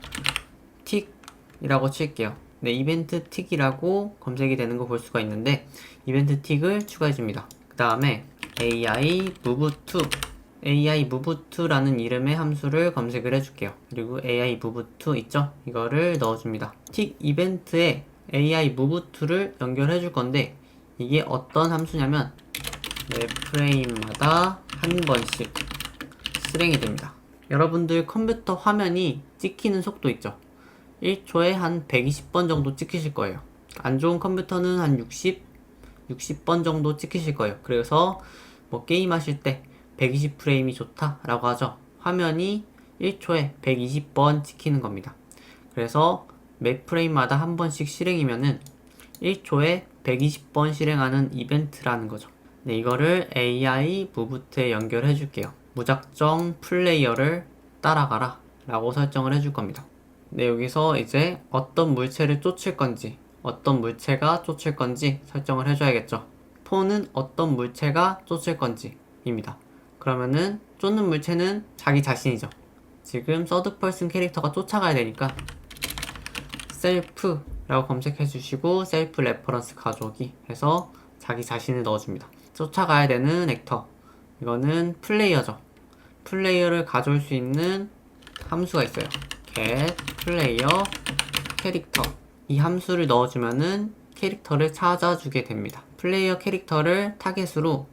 틱이라고 칠게요. 네, 이벤트 틱이라고 검색이 되는 거 볼 수가 있는데 이벤트 틱을 추가해줍니다. 그 다음에 AI move to라는 이름의 함수를 검색을 해줄게요. 그리고 AI move to 있죠? 이거를 넣어줍니다. 틱 이벤트에 AI move to를 연결해 줄 건데 이게 어떤 함수냐면 매 프레임마다 한 번씩 실행이 됩니다. 여러분들 컴퓨터 화면이 찍히는 속도 있죠? 1초에 한 120번 정도 찍히실 거예요. 안 좋은 컴퓨터는 한 60번 정도 찍히실 거예요. 그래서 뭐 게임 하실 때 120프레임이 좋다 라고 하죠. 화면이 1초에 120번 찍히는 겁니다. 그래서 매 프레임마다 한 번씩 실행이면은 1초에 120번 실행하는 이벤트라는 거죠. 네, 이거를 AI 무브트에 연결해 줄게요. 무작정 플레이어를 따라가라 라고 설정을 해줄 겁니다. 네, 여기서 이제 어떤 물체를 쫓을 건지 어떤 물체가 쫓을 건지 설정을 해줘야겠죠. 폰은 어떤 물체가 쫓을 건지 입니다. 그러면은 쫓는 물체는 자기 자신이죠. 지금 서드 퍼슨 캐릭터가 쫓아가야 되니까 셀프라고 검색해 주시고 셀프 레퍼런스 가져오기 해서 자기 자신을 넣어줍니다. 쫓아가야 되는 액터, 이거는 플레이어죠. 플레이어를 가져올 수 있는 함수가 있어요. get player 캐릭터, 이 함수를 넣어주면은 캐릭터를 찾아주게 됩니다. 플레이어 캐릭터를 타겟으로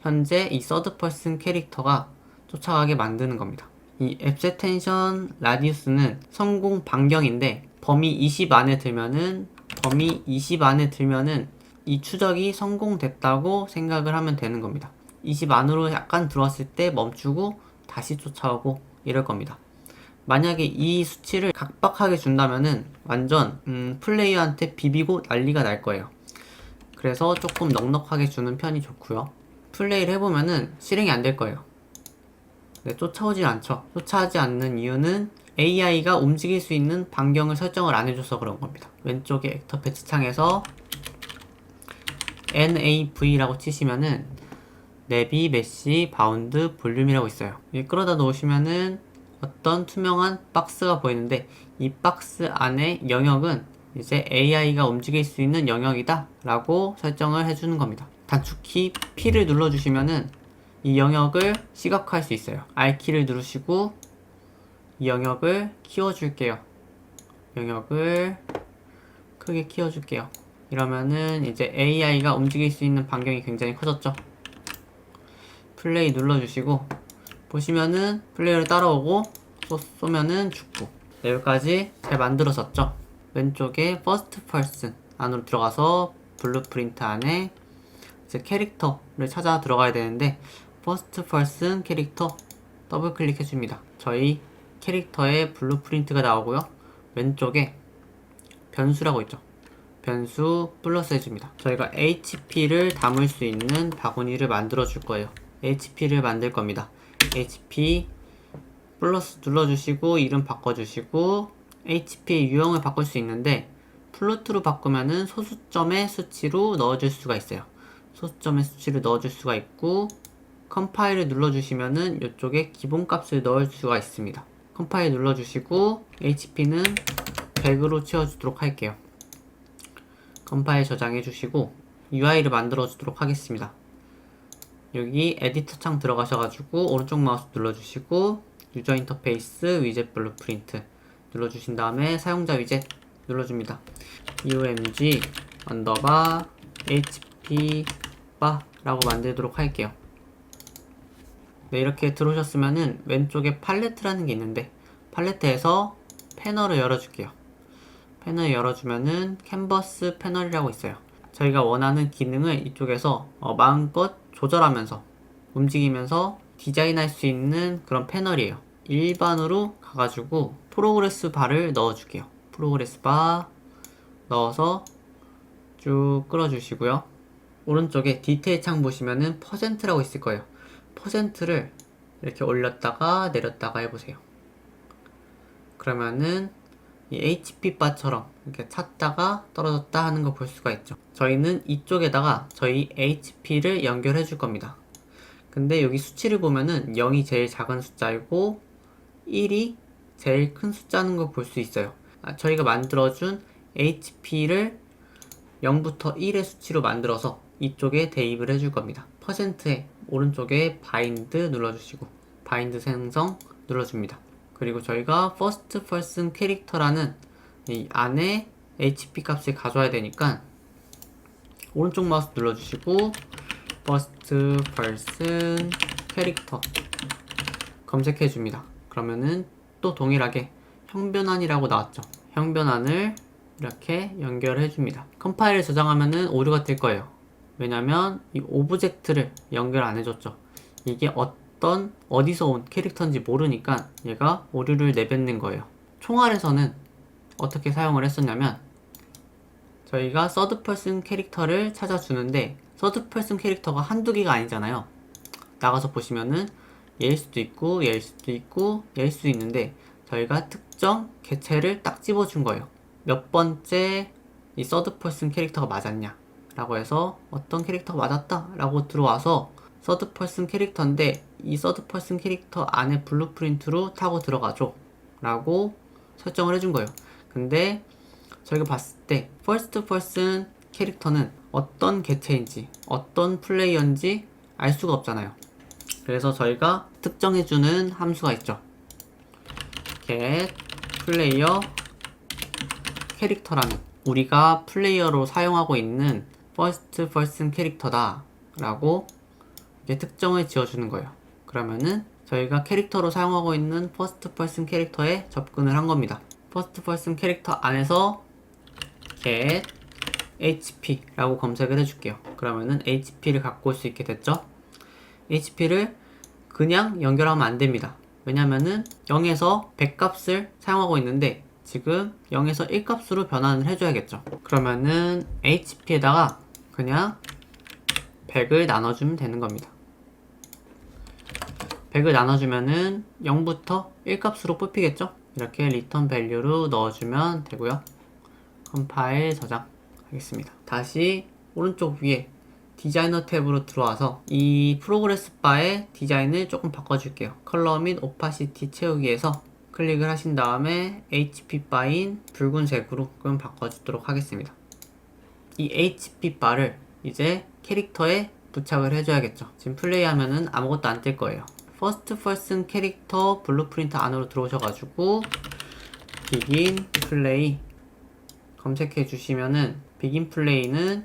현재 이 서드 퍼슨 캐릭터가 쫓아가게 만드는 겁니다. 이 앱세텐션 라디우스는 성공 반경인데 범위 20 안에 들면은 이 추적이 성공됐다고 생각을 하면 되는 겁니다. 20 안으로 약간 들어왔을 때 멈추고 다시 쫓아오고 이럴 겁니다. 만약에 이 수치를 각박하게 준다면은 완전 플레이어한테 비비고 난리가 날 거예요. 그래서 조금 넉넉하게 주는 편이 좋고요. 플레이를 해보면은 실행이 안 될 거예요. 네, 쫓아오질 않죠. 쫓아오지 않는 이유는 AI가 움직일 수 있는 반경을 설정을 안 해줘서 그런 겁니다. 왼쪽에 액터 패치 창에서 NAV라고 치시면은 내비, 메시, 바운드, 볼륨이라고 있어요. 여기 끌어다 놓으시면은 어떤 투명한 박스가 보이는데 이 박스 안에 영역은 이제 AI가 움직일 수 있는 영역이다 라고 설정을 해주는 겁니다. 단축키 P를 눌러주시면은 이 영역을 시각화할 수 있어요. R키를 누르시고 이 영역을 키워줄게요. 영역을 크게 키워줄게요. 이러면은 이제 AI가 움직일 수 있는 반경이 굉장히 커졌죠. 플레이 눌러주시고 보시면은 플레이어를 따라오고 쏘면은 죽고. 네, 여기까지 잘 만들어졌죠. 왼쪽에 First Person 안으로 들어가서 블루프린트 안에 이제 캐릭터를 찾아 들어가야 되는데 First Person 캐릭터 더블 클릭해 줍니다. 저희 캐릭터의 블루프린트가 나오고요. 왼쪽에 변수라고 있죠. 변수 플러스 해줍니다. 저희가 HP를 담을 수 있는 바구니를 만들어 줄 거예요. HP를 만들 겁니다. HP 플러스 눌러주시고 이름 바꿔주시고 HP의 유형을 바꿀 수 있는데 플로트로 바꾸면은 소수점의 수치로 넣어줄 수가 있어요. 소수점의 수치를 넣어줄 수가 있고 컴파일을 눌러주시면은 이쪽에 기본값을 넣을 수가 있습니다. 컴파일 눌러주시고 HP는 100으로 채워주도록 할게요. 컴파일 저장해주시고 UI를 만들어주도록 하겠습니다. 여기 에디터 창 들어가셔가지고 오른쪽 마우스 눌러주시고 유저 인터페이스 위젯 블루프린트 눌러주신 다음에 사용자 위젯 눌러줍니다. umg 언더바 hp 바 라고 만들도록 할게요. 네, 이렇게 들어오셨으면은 왼쪽에 팔레트라는 게 있는데 팔레트에서 패널을 열어줄게요. 패널 열어주면은 캔버스 패널이라고 있어요. 저희가 원하는 기능을 이쪽에서 마음껏 조절하면서 움직이면서 디자인할 수 있는 그런 패널이에요. 일반으로 가가지고 프로그레스 바를 넣어줄게요. 프로그레스 바 넣어서 쭉 끌어주시고요. 오른쪽에 디테일 창 보시면은 퍼센트라고 있을 거예요. 퍼센트를 이렇게 올렸다가 내렸다가 해보세요. 그러면은 이 HP 바처럼 이렇게 찼다가 떨어졌다 하는 거 볼 수가 있죠. 저희는 이쪽에다가 저희 HP를 연결해 줄 겁니다. 근데 여기 수치를 보면은 0이 제일 작은 숫자이고 1이 제일 큰 숫자는 거 볼 수 있어요. 저희가 만들어준 HP를 0부터 1의 수치로 만들어서 이쪽에 대입을 해줄 겁니다. 퍼센트에 오른쪽에 바인드 눌러주시고 바인드 생성 눌러줍니다. 그리고 저희가 first person 캐릭터라는 이 안에 HP 값을 가져와야 되니까 오른쪽 마우스 눌러주시고 first person 캐릭터 검색해줍니다. 그러면은 또 동일하게 형변환이라고 나왔죠. 형변환을 이렇게 연결해줍니다. 컴파일을 저장하면은 오류가 뜰 거예요. 왜냐면 이 오브젝트를 연결 안 해줬죠. 이게 어디서 온 캐릭터인지 모르니까 얘가 오류를 내뱉는 거예요. 총알에서는 어떻게 사용을 했었냐면 저희가 서드 퍼슨 캐릭터를 찾아주는데 서드 퍼슨 캐릭터가 한두 개가 아니잖아요. 나가서 보시면은 얘일 수도 있고 얘일 수도 있고 얘일 수도 있는데 저희가 특정 개체를 딱 집어준 거예요. 몇 번째 이 서드 퍼슨 캐릭터가 맞았냐 라고 해서 어떤 캐릭터가 맞았다 라고 들어와서 서드 퍼슨 캐릭터인데 이 서드 퍼슨 캐릭터 안에 블루프린트로 타고 들어가죠 라고 설정을 해준 거예요. 근데 저희가 봤을 때 퍼스트 퍼슨 캐릭터는 어떤 개체인지 어떤 플레이어인지 알 수가 없잖아요. 그래서 저희가 특정해주는 함수가 있죠. get 플레이어 캐릭터라는 우리가 플레이어로 사용하고 있는 퍼스트 퍼슨 캐릭터다 라고 이렇게 특정을 지어주는 거예요. 그러면은 저희가 캐릭터로 사용하고 있는 퍼스트 퍼슨 캐릭터에 접근을 한 겁니다. 퍼스트 퍼슨 캐릭터 안에서 get HP 라고 검색을 해줄게요. 그러면은 HP를 갖고 올 수 있게 됐죠. HP를 그냥 연결하면 안 됩니다. 왜냐면은 0에서 100 값을 사용하고 있는데 지금 0에서 1 값으로 변환을 해줘야겠죠. 그러면은 HP에다가 그냥 100을 나눠주면 되는 겁니다. 100을 나눠주면은 0부터 1 값으로 뽑히겠죠? 이렇게 return value로 넣어주면 되고요. 컴파일 저장하겠습니다. 다시 오른쪽 위에 디자이너 탭으로 들어와서 이 프로그레스 바의 디자인을 조금 바꿔줄게요. 컬러 및 오파시티 채우기에서 클릭을 하신 다음에 HP 바인 붉은색으로 그럼 바꿔주도록 하겠습니다. 이 HP 바를 이제 캐릭터에 부착을 해줘야겠죠. 지금 플레이하면은 아무것도 안 뜰 거예요. 퍼스트 퍼슨 캐릭터 블루프린트 안으로 들어오셔가지고 begin 플레이 검색해 주시면은 begin 플레이는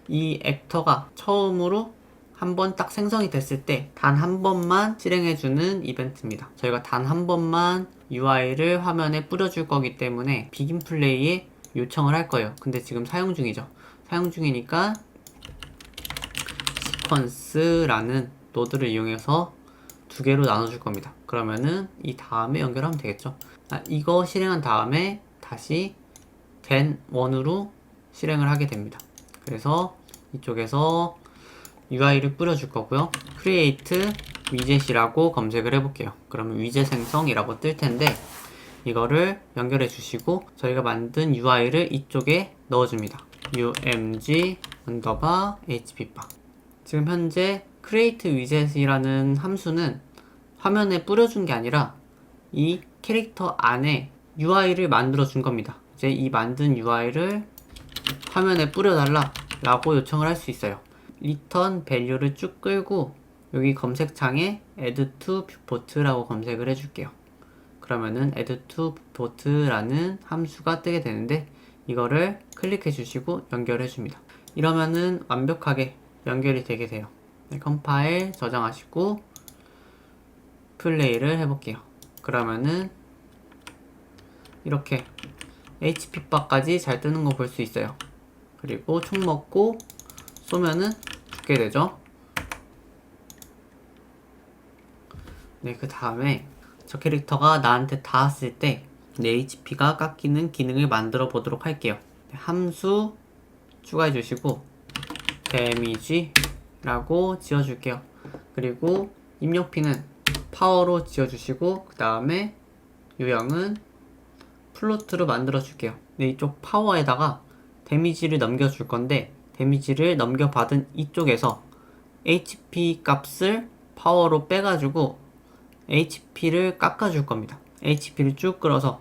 이 액터가 처음으로 한번 딱 생성이 됐을 때 단 한 번만 실행해주는 이벤트입니다. 저희가 단 한 번만 UI를 화면에 뿌려줄 거기 때문에 begin 플레이에 요청을 할 거예요. 근데 지금 사용 중이죠. 사용 중이니까 시퀀스라는 노드를 이용해서 두 개로 나눠줄 겁니다. 그러면은 이 다음에 연결하면 되겠죠. 이거 실행한 다음에 다시 된 원으로 실행을 하게 됩니다. 그래서 이쪽에서 UI를 뿌려줄 거고요. create 위젯이라고 검색을 해볼게요. 그러면 위젯 생성이라고 뜰 텐데 이거를 연결해 주시고 저희가 만든 UI를 이쪽에 넣어줍니다. umg hp바. 지금 현재 create widget이라는 함수는 화면에 뿌려준 게 아니라 이 캐릭터 안에 UI를 만들어 준 겁니다. 이제 이 만든 UI를 화면에 뿌려달라 라고 요청을 할 수 있어요. return value를 쭉 끌고 여기 검색창에 add to viewport라고 검색을 해줄게요. 그러면은 add to viewport라는 함수가 뜨게 되는데 이거를 클릭해 주시고 연결해 줍니다. 이러면은 완벽하게 연결이 되게 돼요. 네, 컴파일 저장하시고 플레이를 해볼게요. 그러면은 이렇게 HP바까지 잘 뜨는 거 볼 수 있어요. 그리고 총 먹고 쏘면은 죽게 되죠. 네, 그 다음에 저 캐릭터가 나한테 닿았을 때 내 HP가 깎이는 기능을 만들어 보도록 할게요. 네, 함수 추가해 주시고 데미지 라고 지어줄게요. 그리고 입력핀은 파워로 지어주시고 그 다음에 유형은 플로트로 만들어 줄게요. 네, 이쪽 파워에다가 데미지를 넘겨줄 건데 데미지를 넘겨받은 이쪽에서 HP 값을 파워로 빼가지고 HP를 깎아줄 겁니다. HP를 쭉 끌어서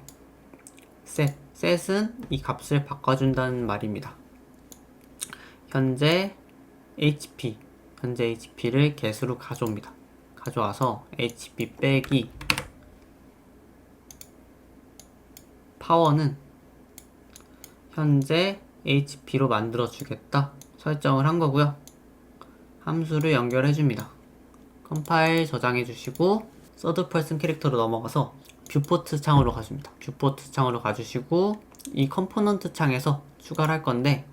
set은 이 값을 바꿔준다는 말입니다. 현재 HP를 get으로 가져옵니다. 가져와서 HP 빼기 파워는 현재 HP로 만들어 주겠다 설정을 한 거고요. 함수를 연결해 줍니다. 컴파일 저장해 주시고 서드 퍼슨 캐릭터로 넘어가서 뷰포트 창으로 가줍니다. 뷰포트 창으로 가주시고 이 컴포넌트 창에서 추가를 할 건데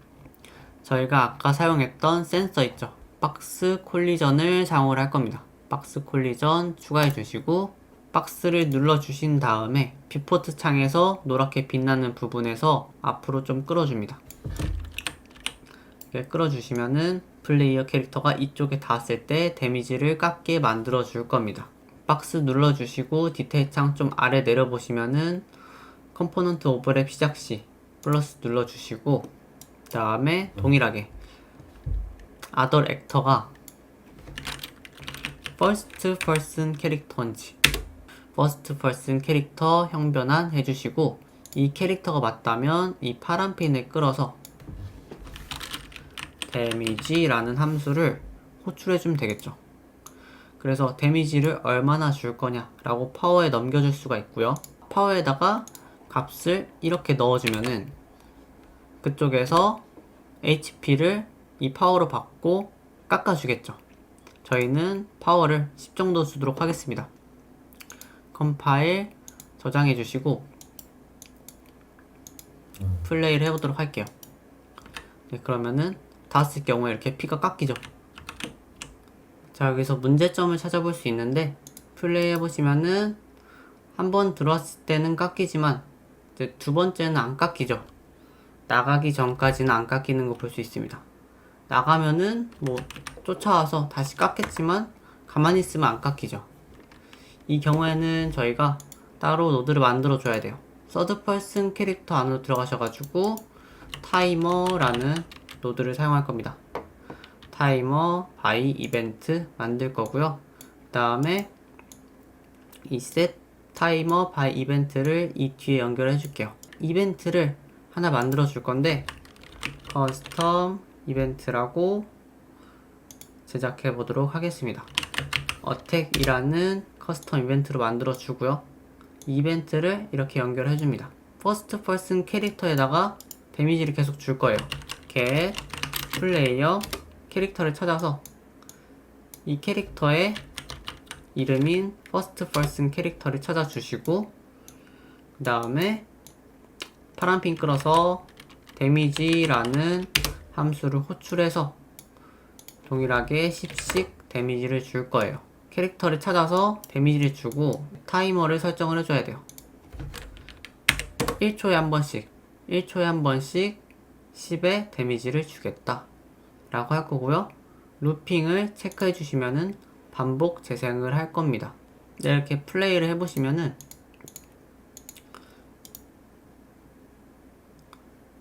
저희가 아까 사용했던 센서 있죠. 박스 콜리전을 사용을 할 겁니다. 박스 콜리전 추가해 주시고 박스를 눌러 주신 다음에 뷰포트 창에서 노랗게 빛나는 부분에서 앞으로 좀 끌어줍니다. 이렇게 끌어주시면은 플레이어 캐릭터가 이쪽에 닿았을 때 데미지를 깎게 만들어 줄 겁니다. 박스 눌러 주시고 디테일 창 좀 아래 내려 보시면은 컴포넌트 오버랩 시작 시 플러스 눌러 주시고 그 다음에 동일하게 other actor가 first person 캐릭터인지 first person 캐릭터 형 변환 해주시고 이 캐릭터가 맞다면 이 파란 핀을 끌어서 데미지라는 함수를 호출해주면 되겠죠. 그래서 데미지를 얼마나 줄 거냐 라고 파워에 넘겨줄 수가 있고요. 파워에다가 값을 이렇게 넣어주면은 그쪽에서 HP를 이 파워로 받고 깎아주겠죠. 저희는 파워를 10 정도 주도록 하겠습니다. 컴파일 저장해 주시고 플레이를 해보도록 할게요. 네, 그러면은 닿았을 경우에 이렇게 피가 깎이죠. 자, 여기서 문제점을 찾아볼 수 있는데 플레이 해보시면은 한 번 들어왔을 때는 깎이지만 이제 두 번째는 안 깎이죠. 나가기 전까지는 안 깎이는 거 볼 수 있습니다. 나가면은 뭐 쫓아와서 다시 깎겠지만 가만히 있으면 안 깎이죠. 이 경우에는 저희가 따로 노드를 만들어 줘야 돼요. 서드 퍼슨 캐릭터 안으로 들어가셔가지고 타이머라는 노드를 사용할 겁니다. 타이머 바이 이벤트 만들 거고요. 그 다음에 이 set 타이머 바이 이벤트를 이 뒤에 연결해 줄게요. 이벤트를 하나 만들어 줄 건데 커스텀 이벤트라고 제작해 보도록 하겠습니다. 어택이라는 커스텀 이벤트로 만들어 주고요. 이 이벤트를 이렇게 연결해 줍니다. 퍼스트 퍼슨 캐릭터에다가 데미지를 계속 줄 거예요. get 플레이어 캐릭터를 찾아서 이 캐릭터의 이름인 퍼스트 퍼슨 캐릭터를 찾아주시고 그 다음에 파란핀 끌어서 데미지라는 함수를 호출해서 동일하게 10씩 데미지를 줄 거예요. 캐릭터를 찾아서 데미지를 주고 타이머를 설정을 해줘야 돼요. 1초에 한 번씩 1초에 한 번씩 10의 데미지를 주겠다 라고 할 거고요. 루핑을 체크해 주시면은 반복 재생을 할 겁니다. 이렇게 플레이를 해보시면은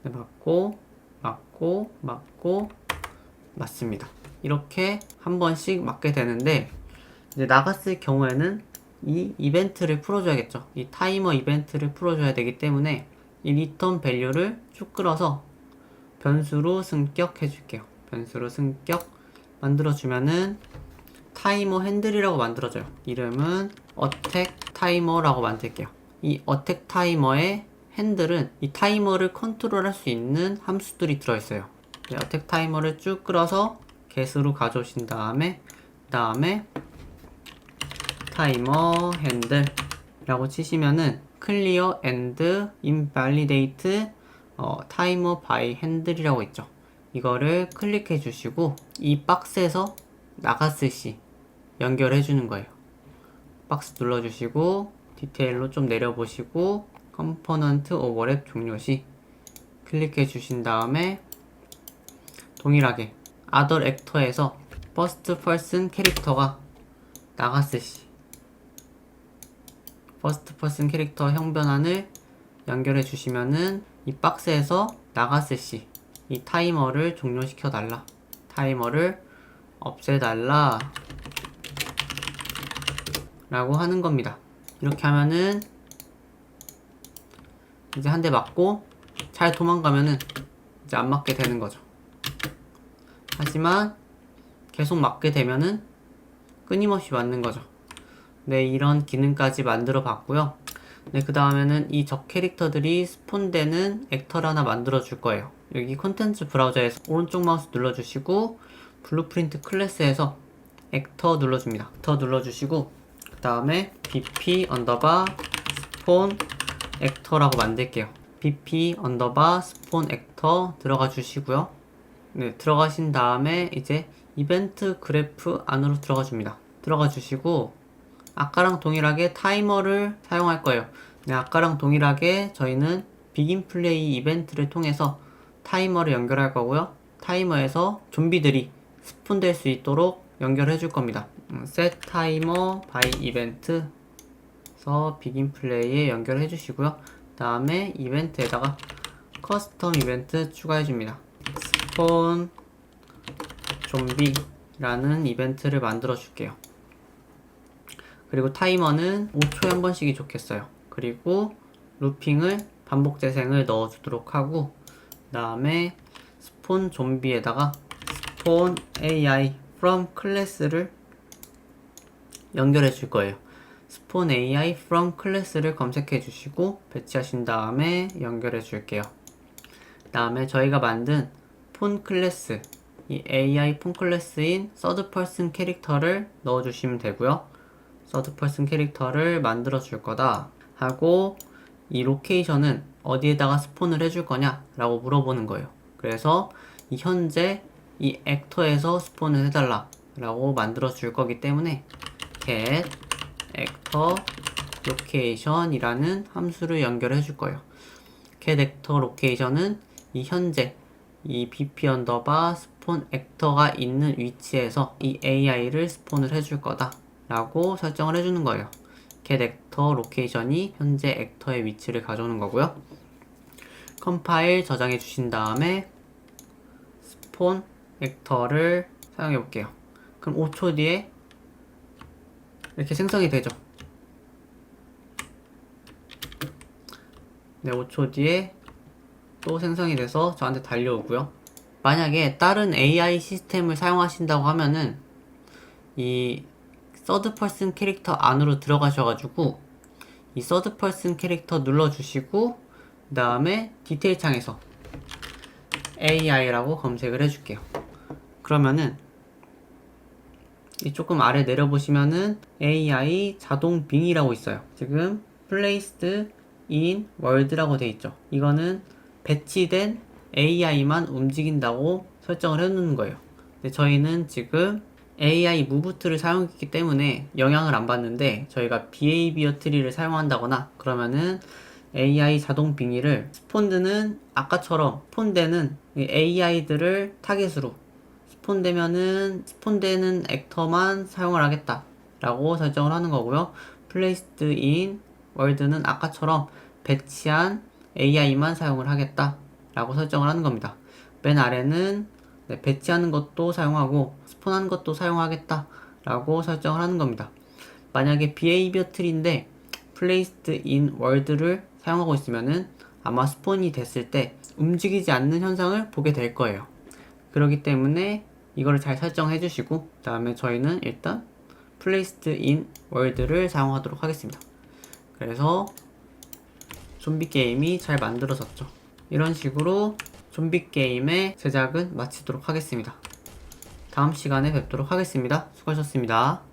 맞고 맞고 맞고 맞습니다. 이렇게 한 번씩 맞게 되는데, 이제 나갔을 경우에는 이 이벤트를 풀어줘야겠죠. 이 타이머 이벤트를 풀어줘야 되기 때문에 이 리턴 밸류를 쭉 끌어서 변수로 승격해 줄게요. 변수로 승격 만들어주면은 타이머 핸들이라고 만들어져요. 이름은 어택 타이머라고 만들게요. 이 어택 타이머의 핸들은 이 타이머를 컨트롤할 수 있는 함수들이 들어있어요. 어택 타이머를 쭉 끌어서 get으로 가져오신 다음에 타이머 핸들 라고 치시면은 clear and invalidate timer by handle이라고 있죠. 이거를 클릭해 주시고 이 박스에서 나갔을 시 연결해 주는 거예요. 박스 눌러 주시고 디테일로 좀 내려보시고 컴포넌트 오버랩 종료 시 클릭해 주신 다음에 동일하게 other actor에서 first person 캐릭터가 나갔을 시 first person 캐릭터 형변환을 연결해 주시면은 이 박스에서 나갔을 시 이 타이머를 종료시켜 달라, 타이머를 없애달라 라고 하는 겁니다. 이렇게 하면은 이제 한 대 맞고 잘 도망가면은 이제 안 맞게 되는 거죠. 하지만 계속 맞게 되면은 끊임없이 맞는 거죠. 네, 이런 기능까지 만들어 봤고요. 네, 그 다음에는 이 적 캐릭터들이 스폰되는 액터를 하나 만들어 줄 거예요. 여기 콘텐츠 브라우저에서 오른쪽 마우스 눌러주시고 블루프린트 클래스에서 액터 눌러줍니다. 액터 눌러주시고 그 다음에 bp 언더바 스폰 액터라고 만들게요. bp 언더바 스폰 액터 들어가 주시고요. 네, 들어가신 다음에 이제 이벤트 그래프 안으로 들어가 줍니다. 들어가 주시고 아까랑 동일하게 타이머를 사용할 거예요. 네, 아까랑 동일하게 저희는 비긴 플레이 이벤트를 통해서 타이머를 연결할 거고요. 타이머에서 좀비들이 스폰될 수 있도록 연결해 줄 겁니다. set timer by event 에서 비긴 플레이에 연결해 주시고요. 다음에 이벤트에다가 커스텀 이벤트 추가해 줍니다. 스폰 좀비라는 이벤트를 만들어 줄게요. 그리고 타이머는 5초에 한 번씩이 좋겠어요. 그리고 루핑을 반복 재생을 넣어 주도록 하고 그 다음에 스폰 좀비에다가 스폰 AI from class를 연결해 줄 거예요. 스폰 AI from class를 검색해 주시고 배치하신 다음에 연결해 줄게요. 그 다음에 저희가 만든 폰 클래스, 이 AI 폰 클래스인 third person 캐릭터를 넣어 주시면 되고요. third person 캐릭터를 만들어 줄 거다 하고 이 로케이션은 어디에다가 스폰을 해줄 거냐 라고 물어보는 거예요. 그래서 이 현재 이 액터에서 스폰을 해달라 라고 만들어 줄 거기 때문에 get actor location 이라는 함수를 연결해 줄 거예요. get actor location은 이 현재 이 bp 언더바 스폰 액터가 있는 위치에서 이 AI를 스폰을 해줄 거다 라고 설정을 해주는 거예요. get actor location이 현재 액터의 위치를 가져오는 거고요. 컴파일 저장해 주신 다음에 스폰 액터를 사용해 볼게요. 그럼 5초 뒤에 이렇게 생성이 되죠. 네, 5초 뒤에 또 생성이 돼서 저한테 달려오고요. 만약에 다른 AI 시스템을 사용하신다고 하면은 이 서드 퍼슨 캐릭터 안으로 들어가셔가지고 이 서드 퍼슨 캐릭터 눌러주시고 그 다음에 디테일 창에서 AI라고 검색을 해줄게요. 그러면은 이 조금 아래 내려보시면은 AI 자동 빙이라고 있어요. 지금 placed in world라고 돼 있죠. 이거는 배치된 AI만 움직인다고 설정을 해놓는 거예요. 근데 저희는 지금 AI 무브트를 사용했기 때문에 영향을 안 받는데 저희가 behavior tree를 사용한다거나 그러면은 AI 자동 빙의를 스폰드는 아까처럼 스폰되는 AI들을 타겟으로 스폰되는 액터만 사용을 하겠다 라고 설정을 하는 거고요. placed in world는 아까처럼 배치한 AI만 사용을 하겠다 라고 설정을 하는 겁니다. 맨 아래는 배치하는 것도 사용하고 스폰하는 것도 사용하겠다 라고 설정을 하는 겁니다. 만약에 behavior tree인데 placed in world를 사용하고 있으면은 아마 스폰이 됐을 때 움직이지 않는 현상을 보게 될 거예요. 그렇기 때문에 이거를 잘 설정해 주시고, 그 다음에 저희는 일단 placed in world를 사용하도록 하겠습니다. 그래서 좀비 게임이 잘 만들어졌죠. 이런 식으로 좀비 게임의 제작은 마치도록 하겠습니다. 다음 시간에 뵙도록 하겠습니다. 수고하셨습니다.